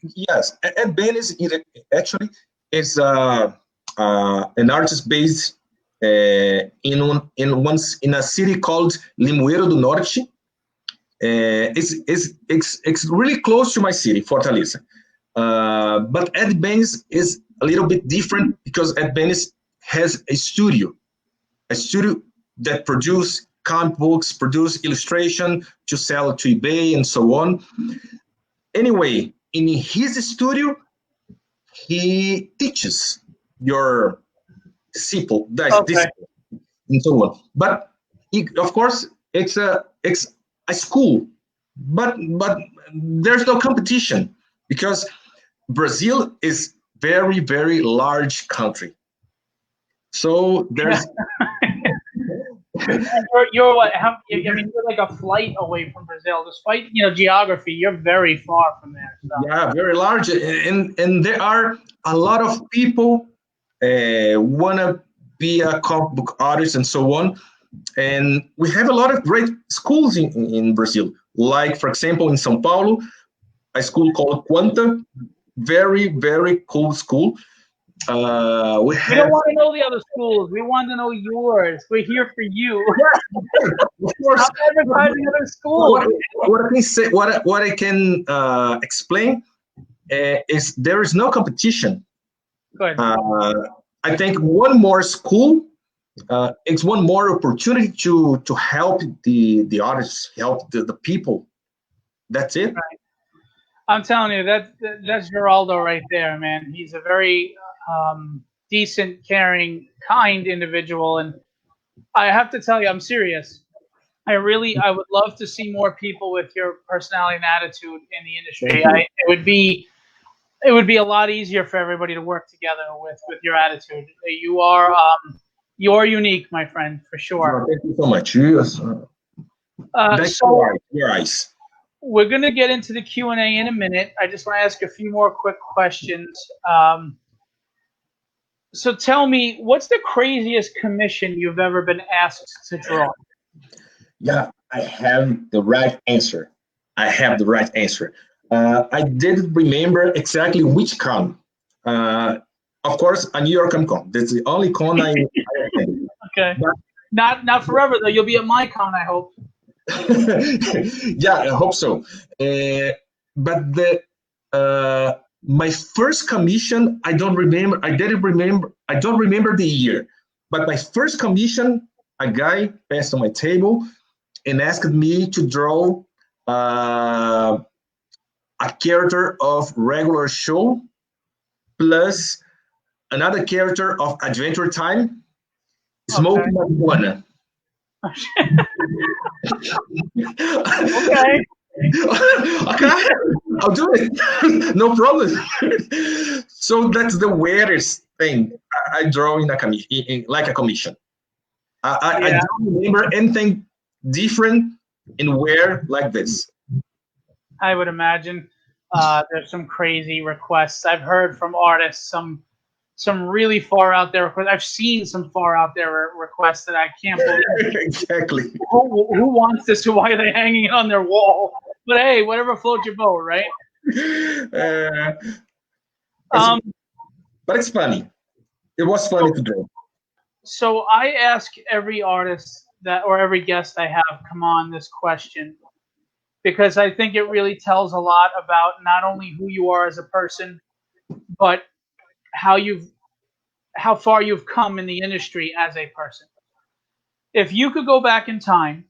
Yes, at Venice, it actually is an artist based in a city called Limoeiro do Norte. It's really close to my city, Fortaleza. But at Venice is a little bit different because at Venice has a studio that produce comic books, produce illustration to sell to eBay and so on. Anyway, in his studio, he teaches your discipline and so on. But of course, it's a school, but there's no competition because Brazil is very large country. So there's. You're what? I mean, you're like a flight away from Brazil. Despite geography, you're very far from there. So. Yeah, very large, and there are a lot of people wanna be a comic book artist and so on. And we have a lot of great schools in Brazil. Like, for example, in São Paulo, a school called Quanta, very cool school. We don't want to know the other schools. We want to know yours. We're here for you. Of course. Stop advertising other schools. What I can say, what I can explain is there is no competition. Good. I think one more school, it's one more opportunity to help the artists, help the people. That's it. Right. I'm telling you, that's Geraldo right there, man. He's a very decent, caring, kind individual, and I have to tell you, I'm serious. I would love to see more people with your personality and attitude in the industry. It would be a lot easier for everybody to work together with your attitude. You're unique, my friend, for sure. Thank you so much. Yes. Your eyes. We're going to get into the Q&A in a minute. I just want to ask a few more quick questions. So tell me, what's the craziest commission you've ever been asked to draw? Yeah, I have the right answer. I didn't remember exactly which con. Of course, a New York Comic Con. That's the only con I attended. Okay. But, not forever, though. You'll be at my con, I hope. Yeah, I hope so. But my first commission, I don't remember the year. But my first commission, a guy passed on my table and asked me to draw a character of regular show plus another character of Adventure Time, smoking marijuana. Okay. Okay, I'll do it. No problem. So that's the weirdest thing I draw in a commission, like a commission. I don't remember anything different in wear like this. I would imagine there's some crazy requests. I've heard from artists some really far out there requests. I've seen some far out there requests that I can't believe. Exactly. Who wants this? Why are they hanging it on their wall? But hey, whatever floats your boat, right? But it's funny. It was funny to draw. So I ask every artist or every guest I have come on this question because I think it really tells a lot about not only who you are as a person, but how far you've come in the industry as a person. If you could go back in time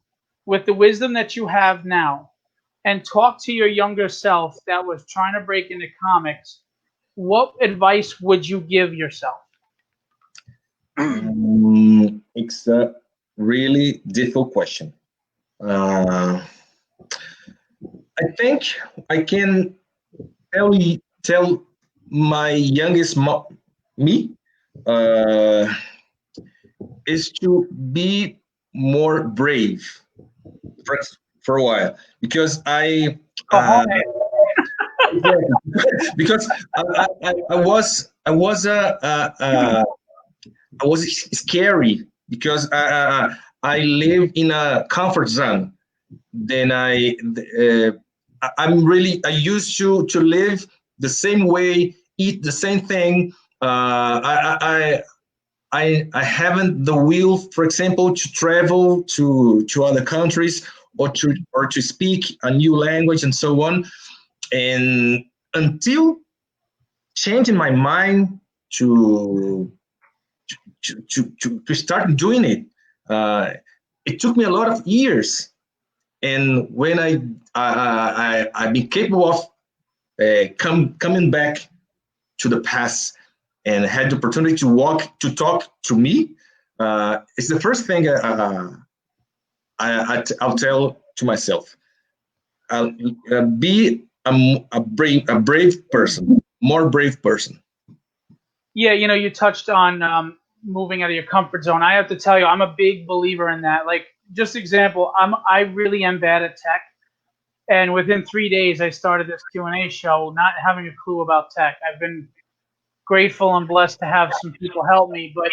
with the wisdom that you have now and talk to your younger self that was trying to break into comics, what advice would you give yourself? It's a really difficult question. I think I can tell my youngest me is to be more brave for, for a while, because because I was scary, because I live in a comfort zone. Then I used to live the same way, eat the same thing. I haven't the will, for example, to travel to other countries, or to speak a new language and so on. And until changing my mind to to start doing it, it took me a lot of years. And when I been capable of coming back to the past, and had the opportunity to talk to me, it's the first thing I'll tell to myself. I'll be a brave person, more brave person. Yeah, you touched on moving out of your comfort zone. I have to tell you, I'm a big believer in that. Like, just example, I really am bad at tech, and within 3 days, I started this Q&A show, not having a clue about tech. I've been grateful and blessed to have some people help me, but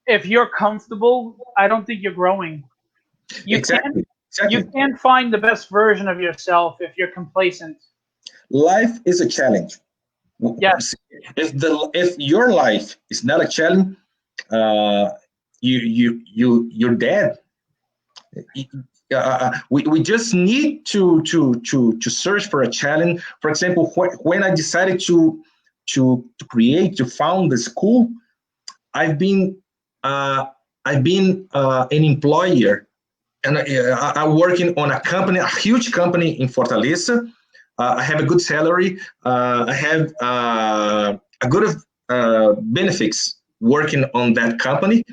if you're comfortable, I don't think you're growing. Exactly. You can't find the best version of yourself if you're complacent. Life is a challenge. Yes. If your life is not a challenge, you're dead. We just need to search for a challenge. For example, when I decided to found the school, I've been an employer, and I'm working on a company, a huge company in Fortaleza. I have a good salary. I have a good benefits working on that company.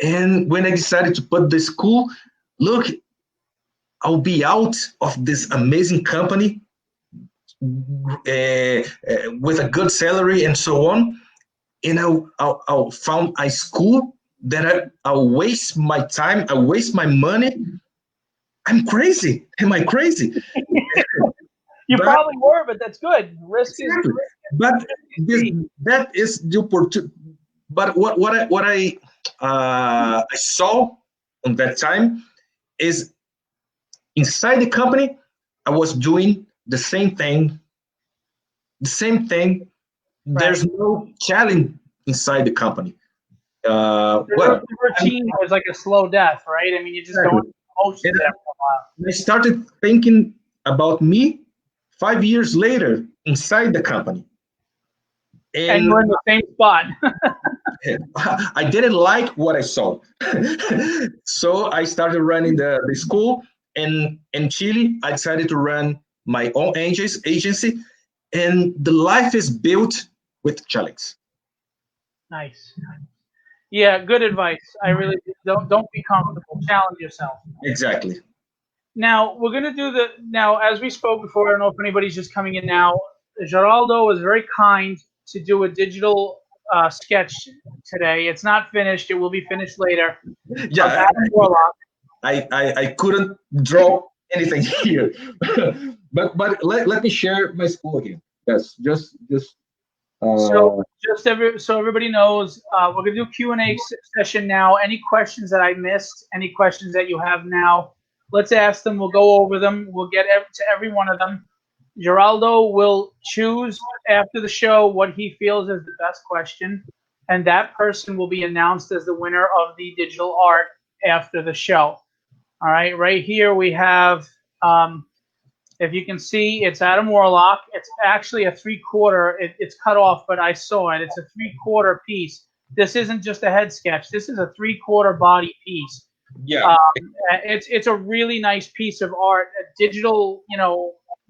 And when I decided to put the school, look, I'll be out of this amazing company with a good salary and so on. And I'll found a school that I'll waste my time, I waste my money. I'm crazy. Am I crazy? You probably were, but that's good. Risk exactly. is. But that is the opportunity. But what I saw on that time is, inside the company, I was doing the same thing. The same thing. Right. There's no challenge inside the company. The routine was like a slow death, right? I mean, you just go into motion there for a while. I started thinking about me 5 years later inside the company. And you're in the same spot. I didn't like what I saw. So I started running the school. And in Chile, I decided to run my own agency. And the life is built with challenge. Nice. Yeah, good advice. I really don't be comfortable. Challenge yourself. Exactly. Now we're gonna do as we spoke before. I don't know if anybody's just coming in now. Geraldo was very kind to do a digital sketch today. It's not finished. It will be finished later. Yeah, I couldn't draw anything here, but let me share my school again. Yes, just. So everybody knows, we're gonna do Q&A session now. Any questions that I missed, any questions that you have now, let's ask them. We'll go over them. We'll get to every one of them. Geraldo will choose after the show what he feels is the best question, and that person will be announced as the winner of the digital art after the show. All right, right here we have, if you can see, it's Adam Warlock. It's actually a 3/4. It's cut off, but I saw it. It's a 3/4 piece. This isn't just a head sketch. This is a 3/4 body piece. Yeah. It's a really nice piece of art, a digital,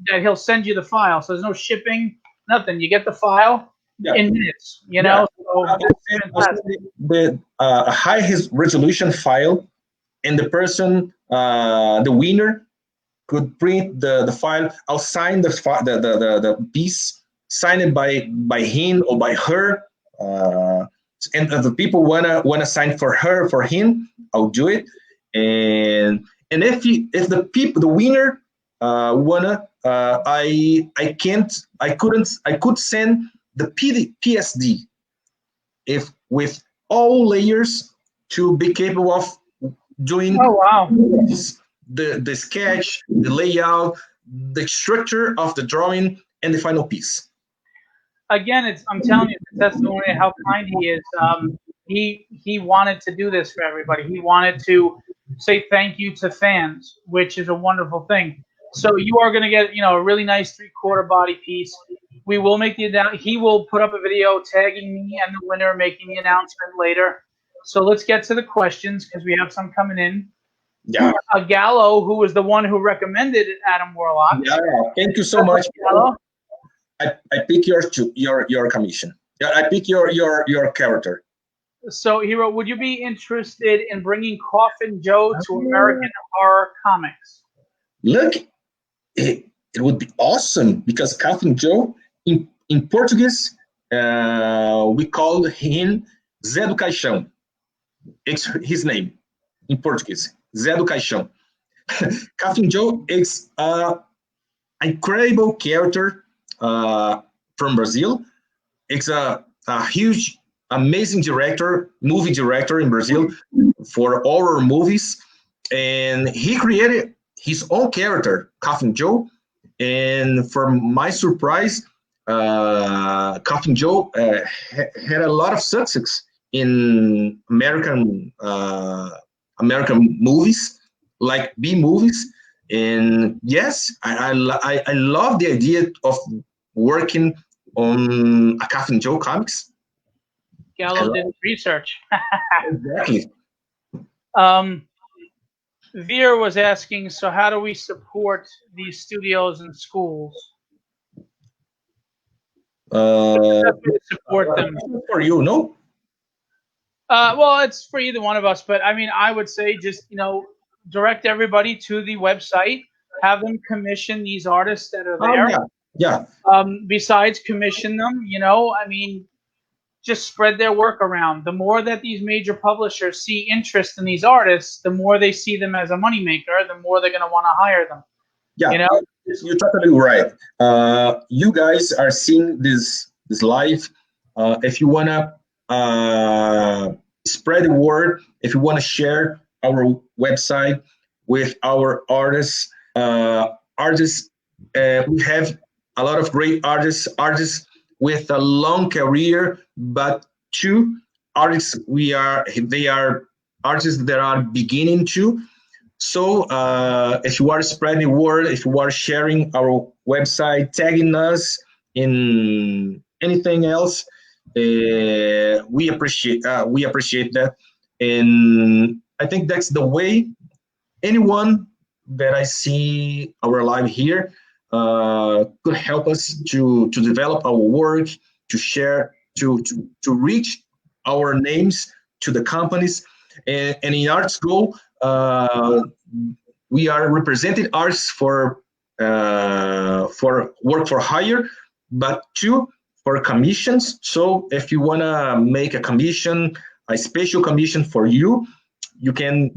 that he'll send you the file. So there's no shipping, nothing. You get the file in minutes, So with a high resolution file, and the person, the winner, could print the file. I'll sign the piece signed by him or by her, and if the people wanna sign for her, for him, I'll do it. And if the winner wanna, I could send the PSD, if with all layers, to be capable of doing Oh wow. the sketch, the layout, the structure of the drawing, and the final piece. Again, I'm telling you, the testimony of how kind he is. He wanted to do this for everybody. He wanted to say thank you to fans, which is a wonderful thing. So you are going to get, a really nice 3/4 body piece. We will make the announcement. He will put up a video tagging me and the winner, making the announcement later. So let's get to the questions because we have some coming in. Yeah. Gallo, who was the one who recommended Adam Warlock. Yeah. Thank you so much, Gallo. I pick your commission. Yeah, I pick your character. So he wrote, would you be interested in bringing Coffin Joe to American Horror Comics? Look, it would be awesome, because Coffin Joe, in Portuguese, we call him Zé do Caixão. It's his name in Portuguese, Zé do Caixão. Coffin Joe is an incredible character from Brazil. It's a huge, amazing movie director in Brazil for horror movies. And he created his own character, Coffin Joe. And for my surprise, Coffin Joe had a lot of success in American movies, like B movies. And yes, I love the idea of working on a Coffin Joe comics. Gallo did research. Exactly. Veer was asking, so how do we support these studios and schools? Support them for you, no? Well, it's for either one of us, but I mean, I would say just direct everybody to the website, have them commission these artists that are there. Yeah. Besides commission them, I mean, just spread their work around. The more that these major publishers see interest in these artists, the more they see them as a moneymaker, the more they're going to want to hire them. Yeah, you're totally right. You guys are seeing this live. If you want to spread the word, if you want to share our website with our artists, we have a lot of great artists with a long career, but two artists they are artists that are beginning to. So if you are spreading the word, if you are sharing our website, tagging us in anything else, we appreciate that. And I think that's the way anyone that I see our live here could help us to develop our work, to share, to reach our names to the companies. And in Arts Go, we are representing arts for work for hire, but two, for commissions. So if you want to make a commission, a special commission for you, you can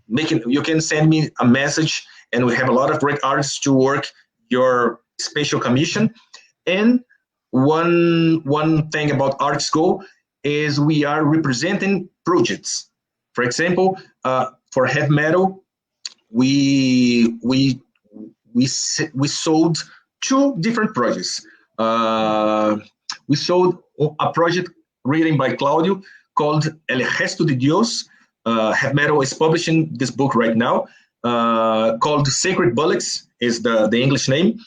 you can send me a message, and we have a lot of great artists to work your special commission. And one thing about Arts Go is we are representing projects. For example, for heavy metal, we sold two different projects. We sold a project written by Claudio called El Gesto de Dios. Heavy metal is publishing this book right now, called Sacred Bullets is the English name.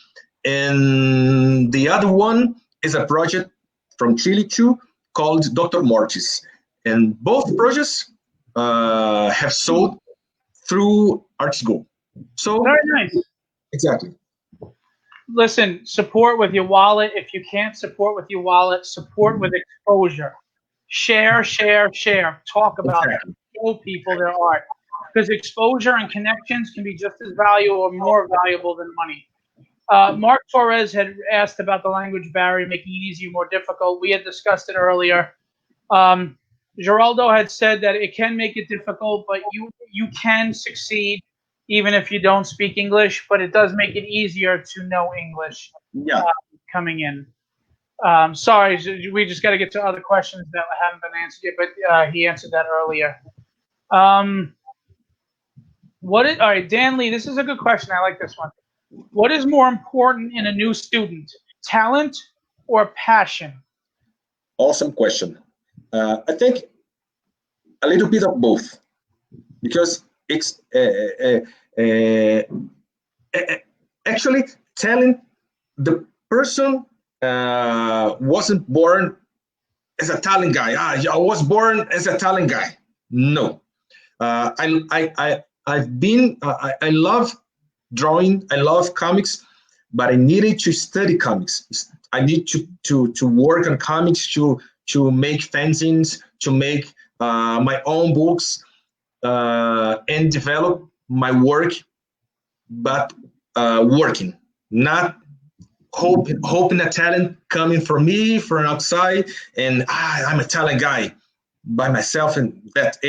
And the other one is a project from Chile too, called Dr. Mortis. And both projects have sold through Arts Go. So very nice. Exactly. Listen, support with your wallet. If you can't support with your wallet, support with exposure. Share. Talk about it. Show people their art. Because exposure and connections can be just as valuable or more valuable than money. Mark Torres had asked about the language barrier making it easier, more difficult. We had discussed it earlier. Geraldo had said that it can make it difficult, but you can succeed even if you don't speak English. But it does make it easier to know English coming in. Sorry, we just got to get to other questions that haven't been answered yet, but he answered that earlier. All right, Dan Lee, this is a good question. I like this one. What is more important in a new student, talent or passion? Awesome question. I think a little bit of both, because it's actually talent. The person wasn't born as a talent guy. I was born as a talent guy. No, I love drawing. I love comics, but I needed to study comics. I need to work on comics, to make fanzines, to make my own books, and develop my work, but working, not hoping a talent coming from me from outside, and I'm a talent guy by myself, and that's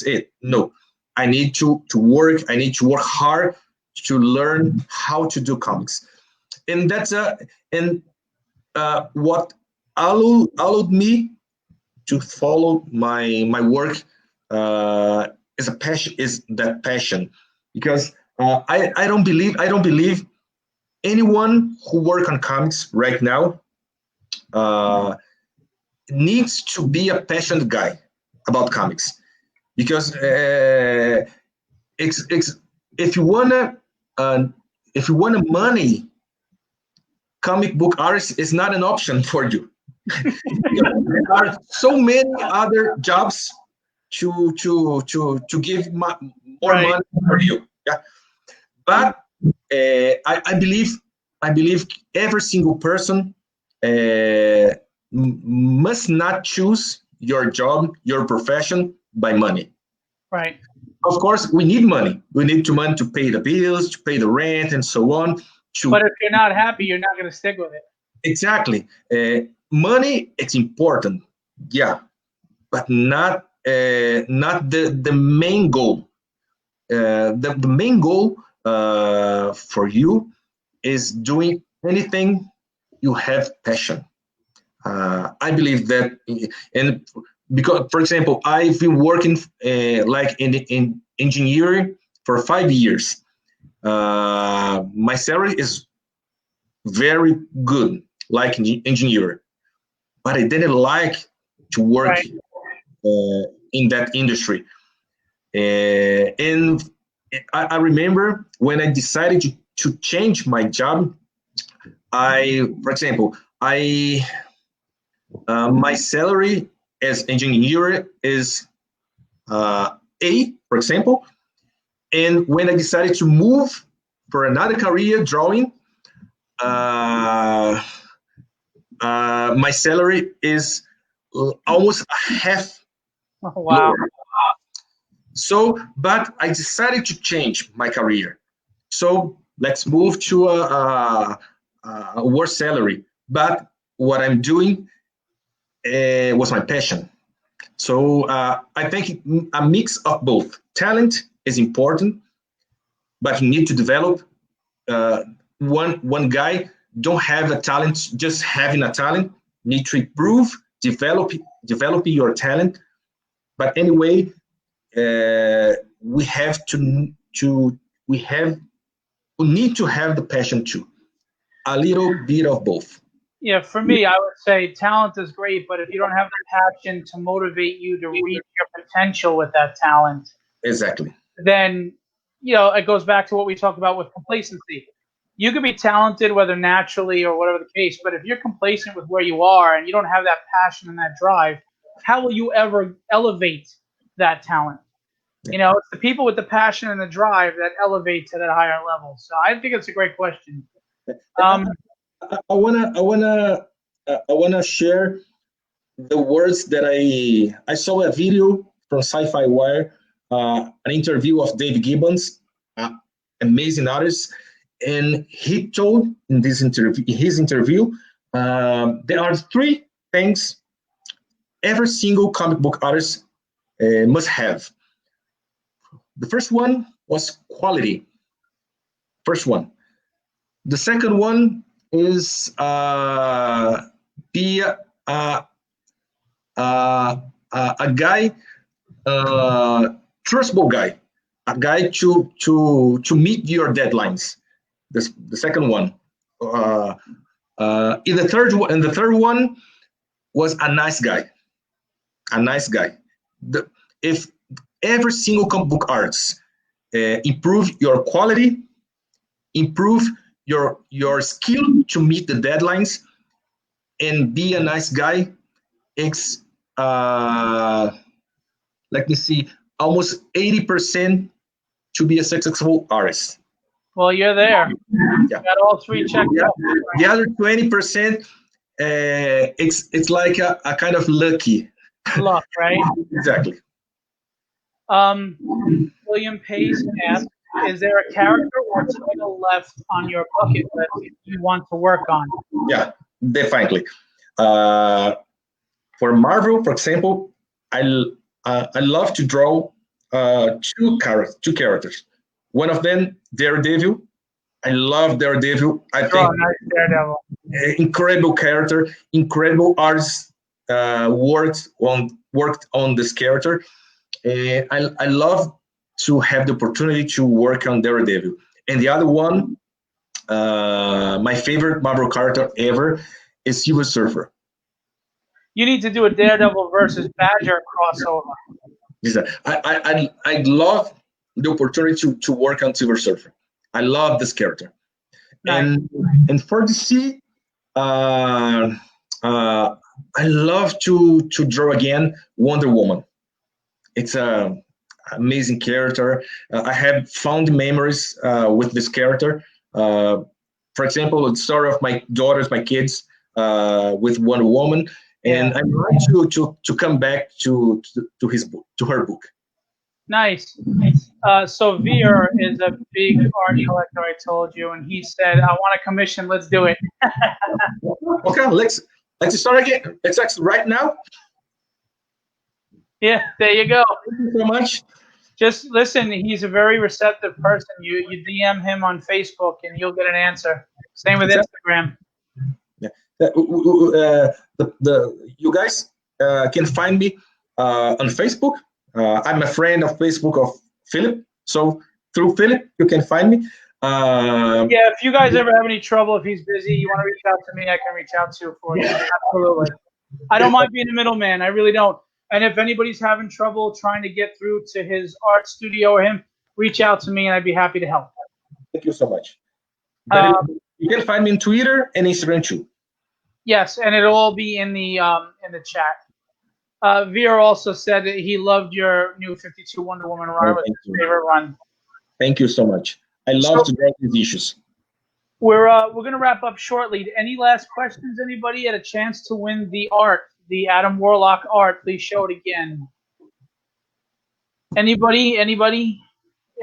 it. No, I need to work. I need to work hard to learn how to do comics, and that's what allowed me to follow my work is a passion. Is that passion? Because I don't believe anyone who work on comics right now needs to be a passionate guy about comics, because if you wanna money, comic book artist is not an option for you. There are so many other jobs to give more money for you. Yeah, but I believe every single person must not choose your job, your profession by money. Right. Of course, we need money. We need money to pay the bills, to pay the rent, and so on. But if you're not happy, you're not going to stick with it. Exactly. Money is important, yeah, but not the main goal. The main goal for you is doing anything you have passion. I believe that, and because, for example, I've been working like in engineering for 5 years. My salary is very good, like engineer, but I didn't like to work in that industry. And I remember when I decided to change my job. For example, my salary as engineer is A, for example, and when I decided to move for another career, drawing, my salary is almost half lower. So, but I decided to change my career. So let's move to a worse salary. But what I'm doing was my passion. So I think a mix of both. Talent is important, but you need to develop. One guy don't have a talent, just having a talent. Need to improve, develop your talent. But anyway, we need to have the passion too. A little bit of both. Yeah, for me, I would say talent is great, but if you don't have the passion to motivate you to reach your potential with that talent, exactly, then it goes back to what we talked about with complacency. You could be talented, whether naturally or whatever the case, but if you're complacent with where you are and you don't have that passion and that drive, how will you ever elevate that talent? It's the people with the passion and the drive that elevate to that higher level. So I think it's a great question. I wanna share the words that I saw a video from Sci-Fi Wire, an interview of Dave Gibbons, amazing artist, and he told in his interview, there are three things every single comic book artist must have. The first one was quality. First one. The second one is be a guy, trustable guy, a guy to meet your deadlines. The second one. In the third one was a nice guy. A nice guy. If every single comic book artist improve your quality, improve your skill to meet the deadlines, and be a nice guy, it's let me see, almost 80% to be a successful artist. Well, you're there. Yeah. Got all three checked Yeah. off. The other 20%, it's like a kind of lucky. Luck, right? Exactly. William Pace asked, is there a character or title left on your bucket list you want to work on? Yeah, definitely. For Marvel, for example, I love to draw two characters. One of them, Daredevil. I love Daredevil. I think Nice Daredevil. Incredible character, incredible artist worked on this character. I love to have the opportunity to work on Daredevil. And the other one, my favorite Marvel character ever is Silver Surfer. You need to do a Daredevil versus Badger crossover. I love the opportunity to work on Silver Surfer. I love this character. Nice. And for DC, I love to draw again Wonder Woman. It's an amazing character. I have fond memories with this character. For example, the story of my daughters, my kids, with Wonder Woman, and I'm going to come back to his book, to her book. Nice. So Veer is a big art collector, I told you, and he said, I want a commission, let's do it. Okay, let's start again. Let's act right now. Yeah, there you go. Thank you so much. Just listen, he's a very receptive person. You DM him on Facebook and you'll get an answer. Same with Instagram. Yeah. You guys can find me on Facebook. I'm a friend of Facebook of Phillip. So through Phillip, you can find me. Yeah, if you guys ever have any trouble, if he's busy, you want to reach out to me, I can reach out to for you. Absolutely. I don't mind being a middleman. I really don't. And if anybody's having trouble trying to get through to his art studio or him, reach out to me and I'd be happy to help. Thank you so much. You can find me on Twitter and Instagram too. Yes, and it'll all be in the chat. Veer also said that he loved your new 52 Wonder Woman run. It was his favorite run. Thank you so much. I love to draw these issues. We're gonna wrap up shortly. Any last questions? Anybody had a chance to win the art, the Adam Warlock art? Please show it again. Anybody?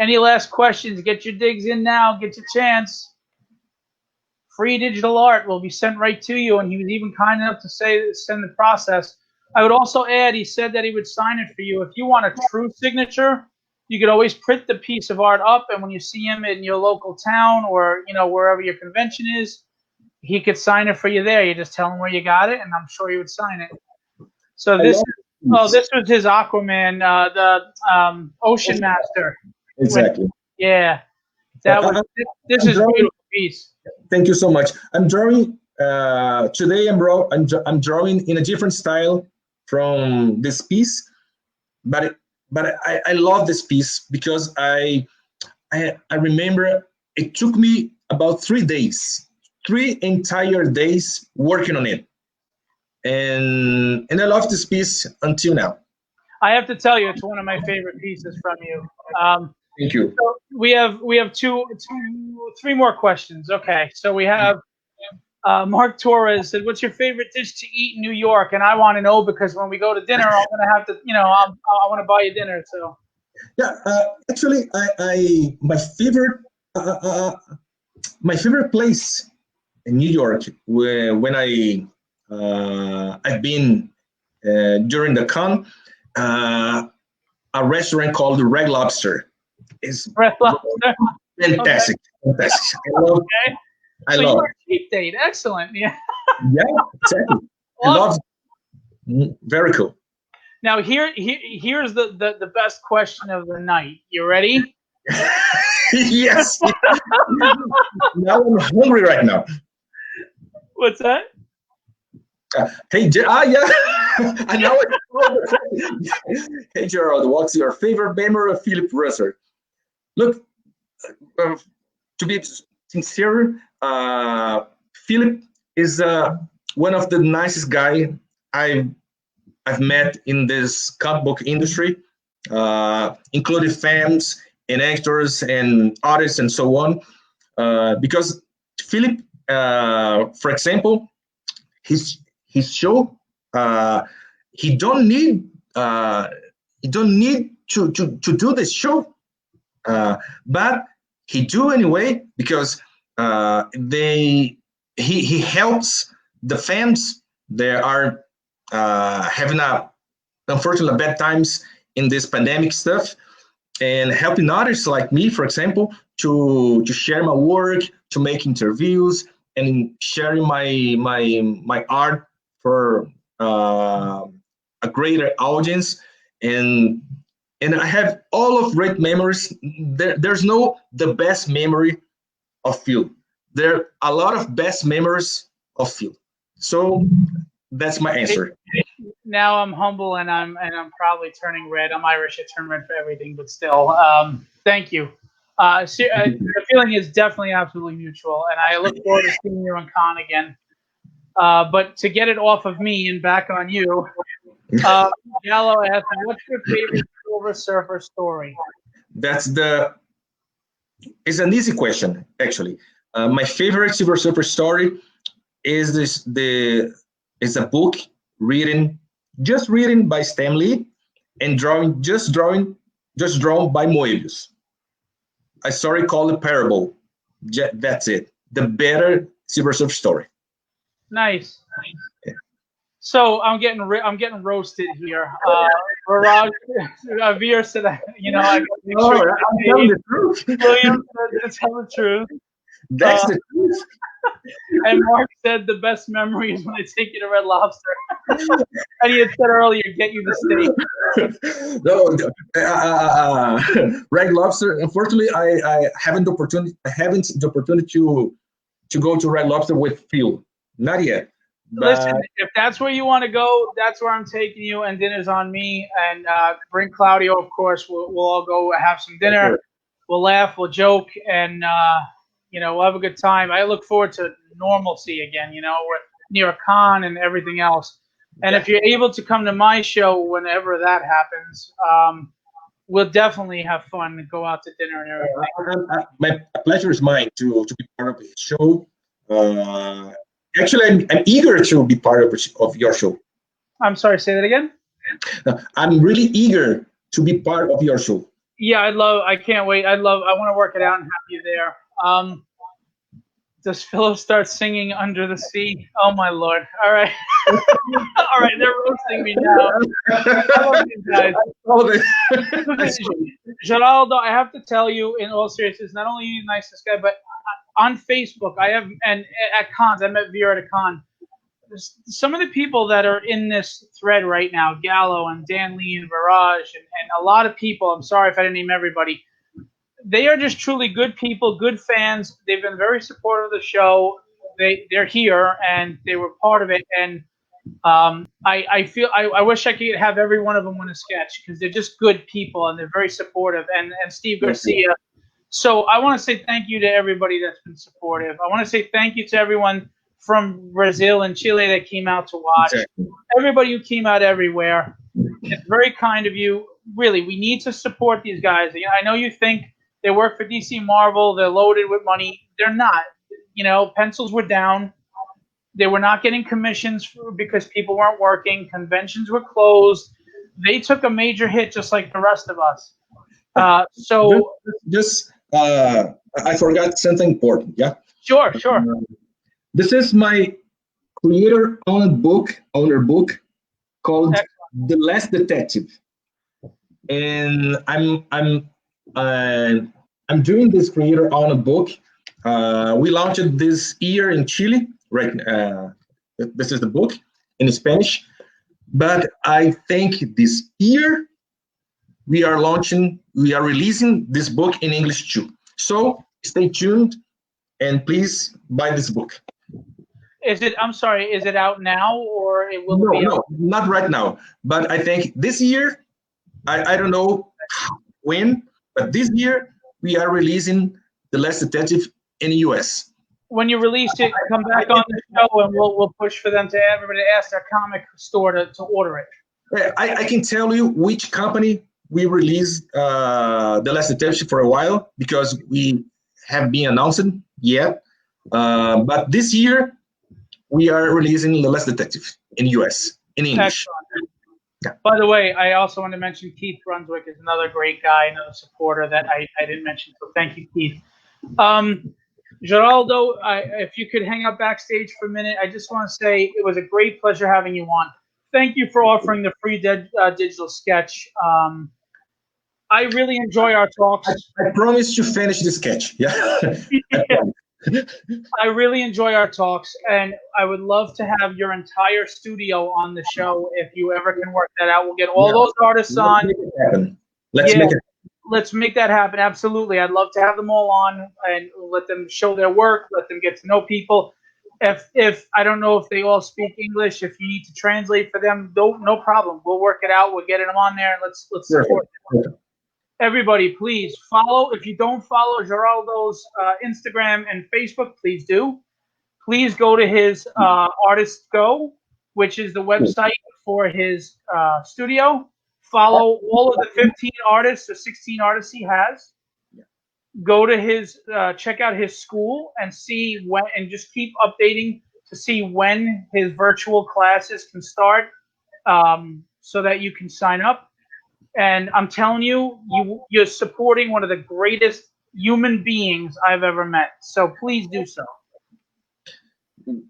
Any last questions? Get your digs in now. Get your chance. Free digital art will be sent right to you, and he was even kind enough to send the process. I would also add, he said that he would sign it for you. If you want a true signature, you could always print the piece of art up, and when you see him in your local town or wherever your convention is, he could sign it for you there. You just tell him where you got it, and I'm sure he would sign it. So this was his Aquaman, the Ocean Master. Exactly. This is a beautiful piece. Thank you so much. I'm drawing today. I'm drawing in a different style from this piece, but I love this piece because I remember it took me about 3 days, 3 entire days working on it, and I love this piece until now. I have to tell you, it's one of my favorite pieces from you. Thank you. So we have 3 more questions. Okay, so we have Mark Torres said, "What's your favorite dish to eat in New York?" And I want to know because when we go to dinner, I'm gonna have to, I want to buy you dinner. So yeah, actually, my favorite my favorite place in New York, when I've been during the con, a restaurant called the Red Lobster. Is Red Lobster. fantastic. Okay. Fantastic. Okay. I So love you're a cheap date. Excellent. Yeah. Yeah, exactly. I love very cool. Now here's the best question of the night. You ready? Yes. Now I'm hungry right now. What's that? Hey, yeah. I know it. Hey, Gerald, what's your favorite memory of Phillip Russertt? Look, uh, to be sincere, Phillip is one of the nicest guy I've met in this comic book industry, including fans and actors and artists and so on. Because Phillip, for example, his show, he don't need to do this show, but he do anyway because he helps the fans. They are having a unfortunately bad times in this pandemic stuff, and helping others like me, for example, to share my work, to make interviews, and sharing my art for a greater audience. And I have all of great memories. There's no the best memory of Phil. There are a lot of best memories of Phil. So that's my answer. Now I'm humble and I'm probably turning red. I'm Irish. I turn red for everything, but still, thank you. The feeling is definitely absolutely mutual, and I look forward to seeing you on con again. But to get it off of me and back on you, Gallo asked, "What's your favorite Silver Surfer story?" It's an easy question, actually. My favorite Silver Surfer story is is a book written by Stan Lee and drawn by Moebius. A story called Parable. That's it. The better Silver Surfer story. Nice. So I'm getting roasted here. Raj Veer said, I got to make sure I'm telling the truth. William said to tell the truth. That's the truth. And Mark said the best memory is when I take you to Red Lobster. And he had said earlier, get you the steak. No, Red Lobster. Unfortunately, I haven't the opportunity to go to Red Lobster with Phil. Not yet. Listen, if that's where you want to go, that's where I'm taking you, and dinner's on me. And bring Claudio, of course. We'll all go have some dinner. Sure. We'll laugh, we'll joke, and we'll have a good time. I look forward to normalcy again. We're near a con and everything else. And if you're able to come to my show whenever that happens, we'll definitely have fun and go out to dinner and everything. My pleasure is mine to be part of his show. Actually, I'm eager to be part of your show. I'm sorry, say that again? I'm really eager to be part of your show. Yeah, I can't wait. I want to work it out and have you there. Does Phillip start singing Under the Sea? Oh, my Lord. All right. All right, they're roasting me now. I love you guys. Geraldo, I have to tell you, in all seriousness, not only are you the nicest guy, but on Facebook, and at cons, I met Vera at a con. Some of the people that are in this thread right now, Gallo and Dan Lee and Viraj, and a lot of people, I'm sorry if I didn't name everybody, they are just truly good people, good fans. They've been very supportive of the show. They're here, and they were part of it. And I feel I wish I could have every one of them win a sketch because they're just good people, and they're very supportive. And Steve Garcia. So I want to say thank you to everybody that's been supportive. I want to say thank you to everyone from Brazil and Chile that came out to watch. Exactly. Everybody who came out everywhere. It's very kind of you. Really, we need to support these guys. I know you think they work for DC Marvel. They're loaded with money. They're not. Pencils were down. They were not getting commissions because people weren't working. Conventions were closed. They took a major hit just like the rest of us. I forgot something important. Yeah. Sure, sure. This is my owner book called The Last Detective, and I'm doing this creator owner book. We launched this year in Chile, right? This is the book in Spanish, but I think this year we are releasing this book in English too. So stay tuned and please buy this book. I'm sorry, is it out now or it will be out? No, not right now. But I think this year, I don't know when, but this year we are releasing The Last Detective in the US. When you release it, come back on the show and we'll push for them to everybody to ask their comic store to order it. I can tell you which company we released The Last Detective for a while because we have been announcing yet. But this year we are releasing The Last Detective in US in English. Excellent. Yeah. By the way, I also want to mention Keith Brunswick is another great guy, another supporter that I didn't mention. So thank you, Keith. Geraldo, if you could hang out backstage for a minute, I just want to say it was a great pleasure having you on. Thank you for offering the free digital sketch. I really enjoy our talks. I promise to finish the sketch. Yeah. I really enjoy our talks, and I would love to have your entire studio on the show if you ever can work that out. We'll get all those artists on. Let's make that happen. Absolutely. I'd love to have them all on and let them show their work, let them get to know people. If I don't know if they all speak English, if you need to translate for them, no problem. We'll work it out. We'll get them on there and let's support them. Everybody, please follow. If you don't follow Geraldo's Instagram and Facebook, please do. Please go to his Artist Go, which is the website for his studio. Follow all of the 15 artists or 16 artists he has. Go to his, check out his school and see when, and just keep updating to see when his virtual classes can start, so that you can sign up. And I'm telling you, you're supporting one of the greatest human beings I've ever met. So please do so.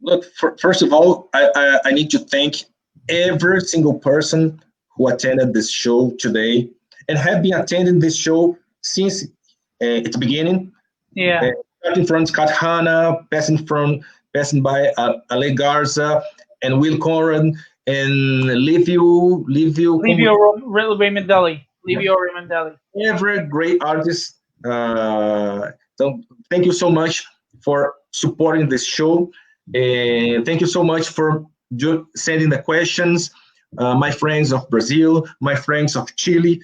Look, first of all, I need to thank every single person who attended this show today and have been attending this show since its beginning. Yeah. Starting from Scott Hanna, passing by Ale Garza and Will Conrad and Livio Raimondelli. Every great artist. So thank you so much for supporting this show. And thank you so much for sending the questions. My friends of Brazil, my friends of Chile,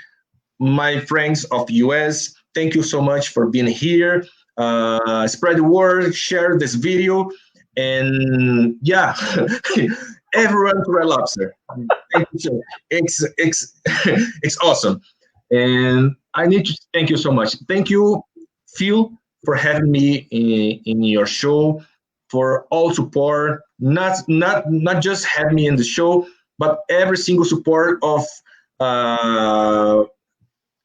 my friends of US, thank you so much for being here. Spread the word, share this video, and yeah, everyone to Red Lobster. Thank you so. It's awesome, and I need to thank you so much. Thank you, Phil, for having me in your show, for all support. Not just having me in the show, but every single support of all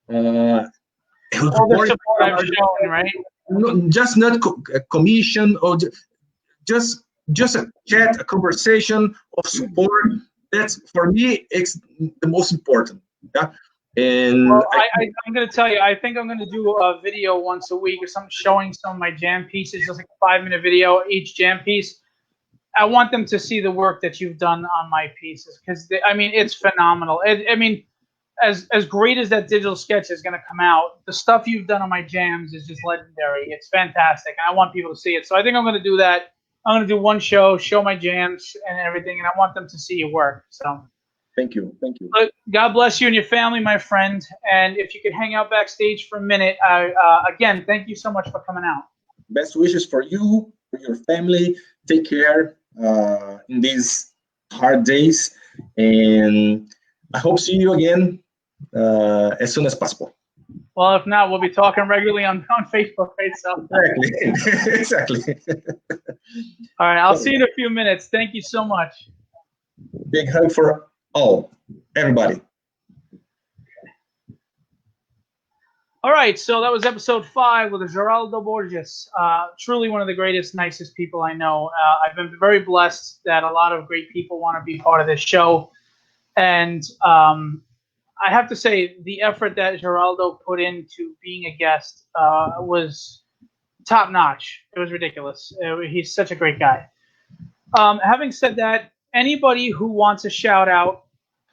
the support I've shown, right? Just not commission or just a chat, a conversation of support. That's for me, it's the most important. Yeah. And well, I'm going to tell you, I think I'm going to do a video once a week or something showing some of my jam pieces, just like a 5-minute video each jam piece. I want them to see the work that you've done on my pieces because, I mean, it's phenomenal. I mean, as great as that digital sketch is going to come out, the stuff you've done on my jams is just legendary. It's fantastic, and I want people to see it. So I think I'm going to do that. I'm going to do one show, show my jams and everything, and I want them to see your work. So thank you. God bless you and your family, my friend. And if you could hang out backstage for a minute, again, thank you so much for coming out. Best wishes for you, for your family. Take care in these hard days, and I hope to see you again as soon as possible. Well, if not, we'll be talking regularly on Facebook, right? So exactly. All right, I'll see you in a few minutes. Thank you so much. Big hug for all, everybody. All right, so that was episode 5 with Geraldo Borges. Truly one of the greatest, nicest people I know. I've been very blessed that a lot of great people want to be part of this show. And I have to say, the effort that Geraldo put into being a guest was top notch. It was ridiculous. He's such a great guy. Having said that, anybody who wants a shout out,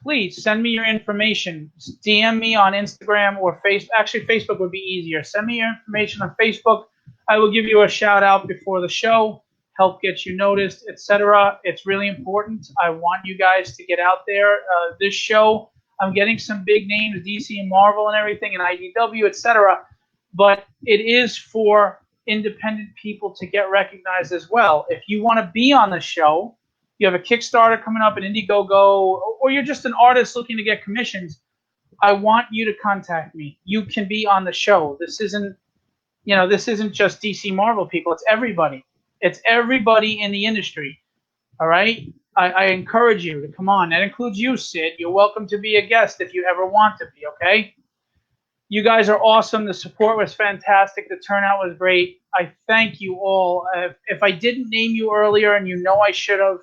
please send me your information. DM me on Instagram or Facebook. Actually, Facebook would be easier. Send me your information on Facebook. I will give you a shout out before the show, help get you noticed, etc. It's really important. I want you guys to get out there. This show, I'm getting some big names, DC and Marvel and everything, and IDW, etc. But it is for independent people to get recognized as well. If you want to be on the show, you have a Kickstarter coming up, an Indiegogo, or you're just an artist looking to get commissions, I want you to contact me. You can be on the show. This isn't just DC Marvel people. It's everybody. It's everybody in the industry. All right? I encourage you to come on. That includes you, Sid. You're welcome to be a guest if you ever want to be, okay? You guys are awesome. The support was fantastic. The turnout was great. I thank you all. If I didn't name you earlier and you know I should have,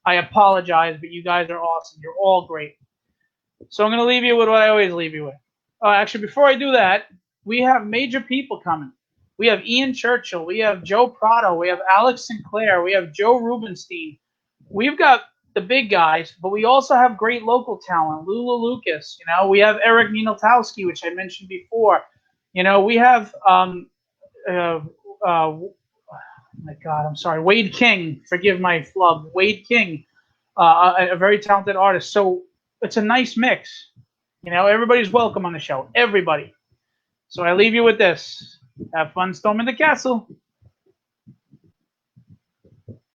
I apologize, but you guys are awesome. You're all great. So I'm going to leave you with what I always leave you with. Actually, before I do that, we have major people coming. We have Ian Churchill. We have Joe Prado. We have Alex Sinclair. We have Joe Rubenstein. We've got the big guys, but we also have great local talent. Lula Lucas. We have Eric Ninotowski, which I mentioned before. We have my God, I'm sorry, Wade King. Forgive my flub. Wade King, a very talented artist. So it's a nice mix. Everybody's welcome on the show. Everybody. So I leave you with this. Have fun storming the castle.